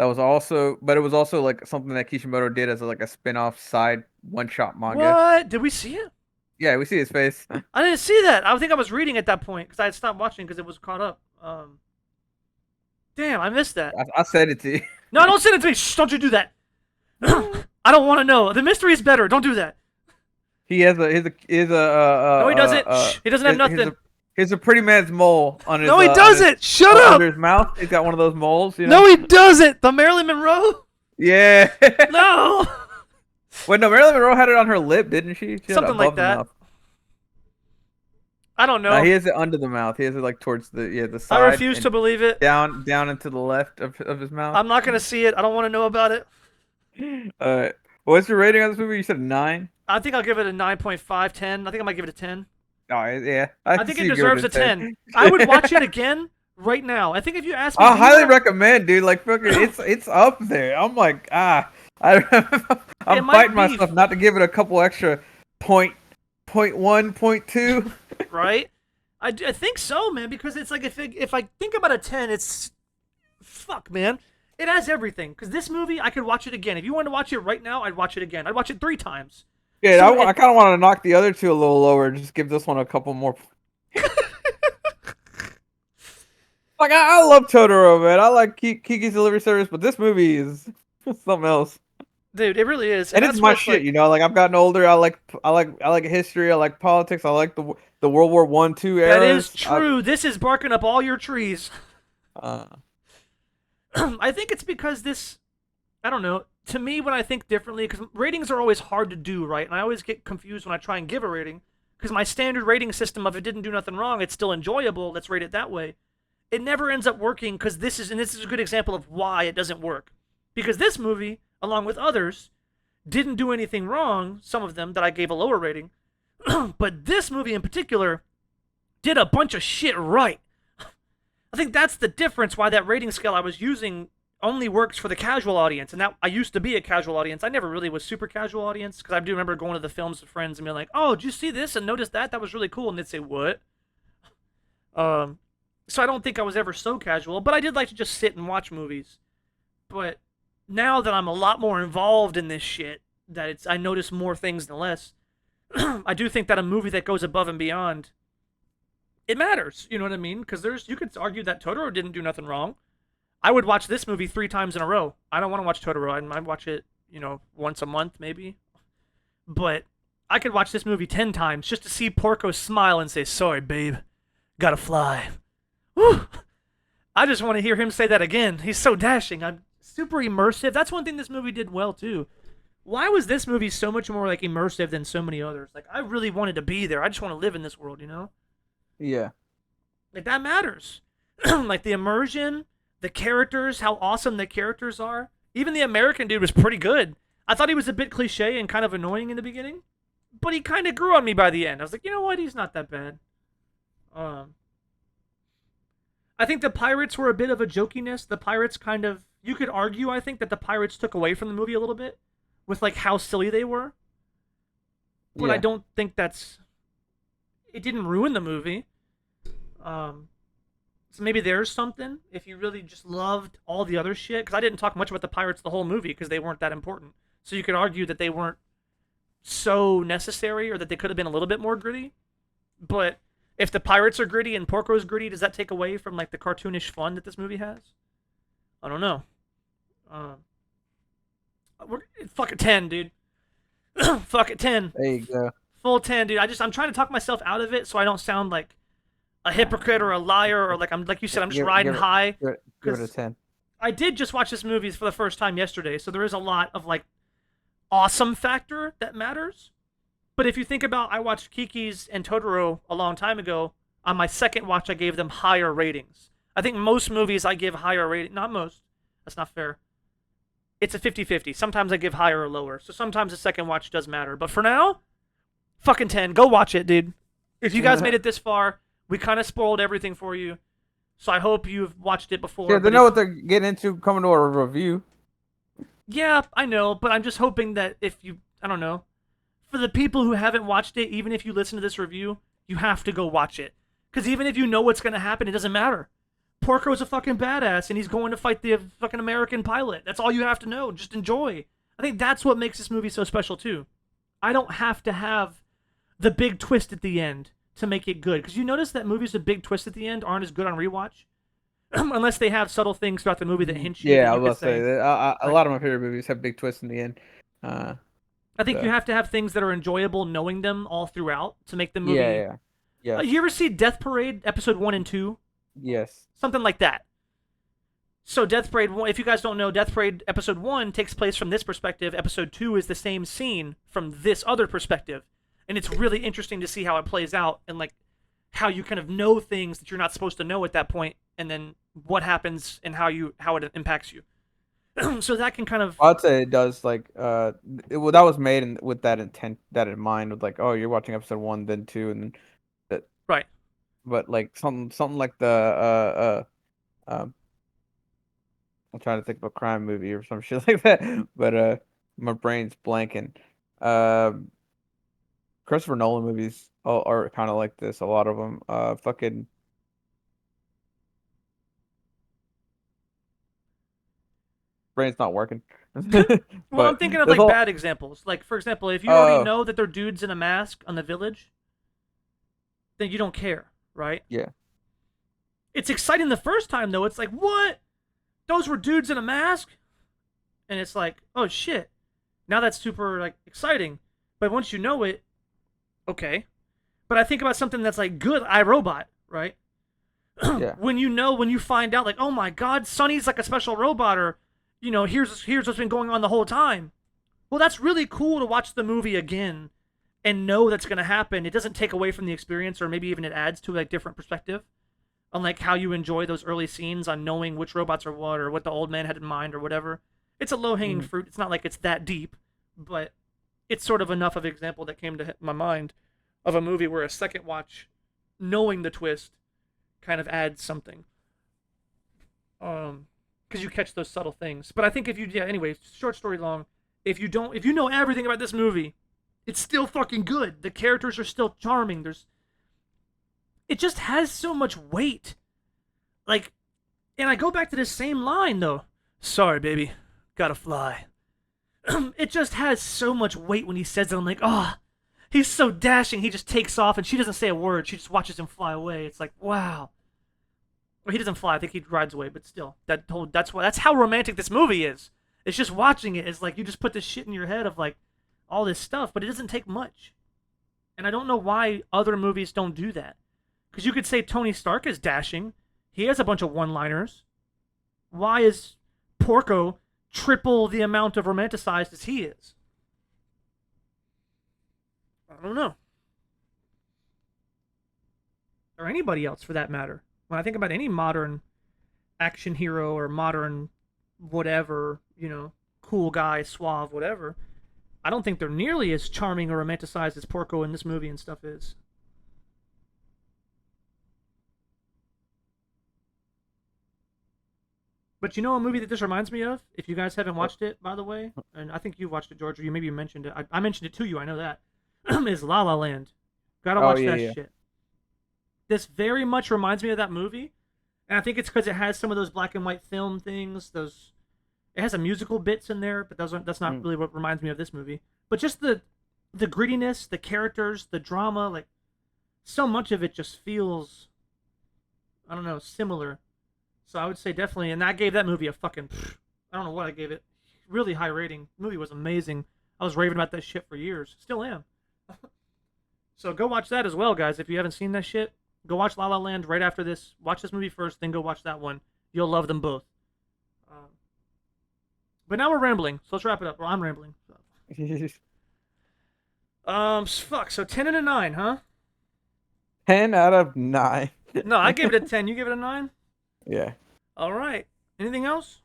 was also, but it was also like something that Kishimoto did as like a spin-off side one-shot manga. What? Did we see it? Yeah, we see his face. I didn't see that. I think I was reading at that point because I had stopped watching because it was caught up. Damn, I missed that. I said it to you. No, don't send it to me. Shh, don't you do that. I don't want to know. The mystery is better. Don't do that. He has a No, he doesn't. Shh, he doesn't have nothing. He's a pretty man's mole on his. No, he doesn't. Shut up. Under his mouth. He's got one of those moles. You No, know? he doesn't. The Marilyn Monroe. Yeah. No. Wait, no, Marilyn Monroe had it on her lip, didn't she? She had it Something like above the that. mouth. I don't know. No, he has it under the mouth. He has it like towards the side. I refuse to believe it. Down into the left of his mouth. I'm not gonna see it. I don't want to know about it. What's your rating on this movie? You said 9. I think I'll give it a 9.5, 10. I think I might give it a 10. Oh yeah, I think it deserves a 10. I would watch it again right now. I think if you ask me, I highly recommend, dude. Like, fucking, it's up there. I'm like, I'm fighting myself not to give it a couple extra point 1, point 2. Right? I think so, man. Because it's like if I think about a 10, it's fuck, man. It has everything. Because this movie, I could watch it again. If you wanted to watch it right now, I'd watch it again. I'd watch it 3 times. Yeah, so I kind of want to knock the other 2 a little lower. Just give this one a couple more. Like, I love Totoro, man. I like Kiki's Delivery Service, but this movie is something else. Dude, it really is. And it's my shit, like, you know. Like, I've gotten older. I like history. I like politics. I like the World War I, II era. That is true. This is barking up all your trees. I think it's because this, I don't know. To me, when I think differently, because ratings are always hard to do, right? And I always get confused when I try and give a rating, because my standard rating system of it didn't do nothing wrong, it's still enjoyable, let's rate it that way. It never ends up working, because this is a good example of why it doesn't work. Because this movie, along with others, didn't do anything wrong, some of them that I gave a lower rating, but this movie in particular did a bunch of shit right. I think that's the difference why that rating scale I was using only works for the casual audience. And that I used to be a casual audience. I never really was super casual audience, because I do remember going to the films with friends and being like, oh, did you see this and notice that? That was really cool. And they'd say, what? So I don't think I was ever so casual, but I did like to just sit and watch movies. But now that I'm a lot more involved in this shit, that I notice more things than less, I do think that a movie that goes above and beyond, it matters. You know what I mean? Because you could argue that Totoro didn't do nothing wrong. I would watch this movie 3 times in a row. I don't want to watch Totoro. I might watch it, once a month maybe. But I could watch this movie 10 times just to see Porco smile and say, sorry, babe. Gotta fly. Whew. I just want to hear him say that again. He's so dashing. I'm super immersive. That's one thing this movie did well, too. Why was this movie so much more, like, immersive than so many others? Like, I really wanted to be there. I just want to live in this world, Yeah. Like, that matters. Like, the immersion, the characters, how awesome the characters are. Even the American dude was pretty good. I thought he was a bit cliche and kind of annoying in the beginning, but he kind of grew on me by the end. I was like, you know what? He's not that bad. I think the pirates were a bit of a jokiness. The pirates kind of, you could argue, I think, that the pirates took away from the movie a little bit with, like, how silly they were. But yeah. I don't think it didn't ruin the movie. So maybe there's something, if you really just loved all the other shit, because I didn't talk much about the pirates the whole movie, because they weren't that important. So you could argue that they weren't so necessary, or that they could have been a little bit more gritty. But if the pirates are gritty and Porco's gritty, does that take away from, like, the cartoonish fun that this movie has? I don't know. Fuck it, 10, dude. Fuck it, 10. There you go. Full 10, dude. I'm trying to talk myself out of it so I don't sound like a hypocrite or a liar, or like you said, I'm just riding high. Give it a 10. I did just watch this movie for the first time yesterday, so there is a lot of, like, awesome factor that matters. But if you think about, I watched Kiki's and Totoro a long time ago. On my second watch, I gave them higher ratings. I think most movies I give higher rating. Not most. That's not fair. It's a 50-50. Sometimes I give higher or lower. So sometimes the second watch does matter. But for now, fucking 10. Go watch it, dude. If you guys made it this far, we kind of spoiled everything for you. So I hope you've watched it before. Yeah, they know what they're getting into coming to a review. Yeah, I know. But I'm just hoping that if you, I don't know, for the people who haven't watched it, even if you listen to this review, you have to go watch it. Because even if you know what's gonna happen, it doesn't matter. Porco's a fucking badass, and he's going to fight the fucking American pilot. That's all you have to know. Just enjoy. I think that's what makes this movie so special too. I don't have to have the big twist at the end to make it good. Because you notice that movies with big twists at the end aren't as good on rewatch, unless they have subtle things throughout the movie that hint you that Yeah, I you could was say. say that a Right. lot of my favorite movies have big twists in the end. Uh, I think you so have to have things that are enjoyable, knowing them all throughout to make the yeah, movie. yeah, You yes, ever see Death Parade episode 1 and 2? yes, Something like that. So Death Parade, if you guys don't know, Death Parade episode 1 takes place from this perspective. Episode 2 is the same scene from this other perspective. And it's really interesting to see how it plays out and like how you kind of know things that you're not supposed to know at that point and then what happens and how it impacts you. So that can kind of I'd say it does like well, that was made with that intent that in mind with like, oh, you're watching episode one, then two, and then that. right. But like something like the um I'm trying to think of a crime movie or some shit like that, but my brain's blanking. Um, Christopher Nolan movies are kind of like this. A lot of them. Fucking brain's not working. Well, I'm But thinking of there's like all. bad examples. Like for example, if you already Oh, know that they're dudes in a mask on the village, then you don't care, right? yeah, It's exciting the first time though. It's like, "What? Those were dudes in a mask?" And it's like, "Oh shit." Now that's super like exciting. But once you know it, okay. But I think about something that's like good iRobot, right? yeah. When you find out like, "Oh my god, Sonny's like a special robot," or here's what's been going on the whole time. Well, that's really cool to watch the movie again and know that's going to happen. It doesn't take away from the experience, or maybe even it adds to like different perspective on like how you enjoy those early scenes on knowing which robots are what or what the old man had in mind or whatever. It's a low hanging Mhm. fruit. It's not like it's that deep, but it's sort of enough of an example that came to my mind of a movie where a second watch, knowing the twist, kind of adds something. Because you catch those subtle things. But I think if you, yeah, anyway, short story long, if you know everything about this movie, it's still fucking good. The characters are still charming. It just has so much weight. Like, and I go back to this same line though. Sorry, baby, gotta fly. It just has so much weight when he says it. I'm like, oh, he's so dashing. He just takes off, and she doesn't say a word. She just watches him fly away. It's like, wow. Well, he doesn't fly. I think he rides away, but still, that's how romantic this movie is. It's just watching it. It's like you just put this shit in your head of like all this stuff, but it doesn't take much. And I don't know why other movies don't do that. Because you could say Tony Stark is dashing. He has a bunch of one-liners. Why is Porco triple the amount of romanticized as he is? I don't know. Or anybody else for that matter. When I think about any modern action hero or modern whatever, cool guy, suave, whatever, I don't think they're nearly as charming or romanticized as Porco in this movie and stuff is. But you know a movie that this reminds me of? If you guys haven't Oh, watched it, by the way, and I think you've watched it, George, or you maybe mentioned it. I mentioned it to you, I know that. Is La La Land. Gotta oh watch yeah, that yeah. shit. This very much reminds me of that movie. And I think it's because it has some of those black and white film things. It has some musical bits in there, but that's not Mm. really what reminds me of this movie. But just the grittiness, the characters, the drama, like so much of it just feels, I don't know, similar. So I would say definitely, and I gave that movie a fucking, I don't know what I gave it, really high rating. The movie was amazing. I was raving about that shit for years, still am. So go watch that as well, guys. If you haven't seen that shit, go watch La La Land right after this. Watch this movie first, then go watch that one. You'll love them both. Um, but now we're rambling, so let's wrap it up. Or I'm rambling. So. Fuck. So 10 and a 9, huh? 10 out of 9. No, I gave it a 10. You gave it a 9. Yeah. All right. Anything else?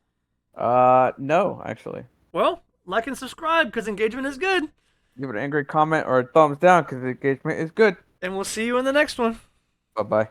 No, actually. Well, like and subscribe because engagement is good. Give it an angry comment or a thumbs down because the engagement is good. And we'll see you in the next one. Bye bye.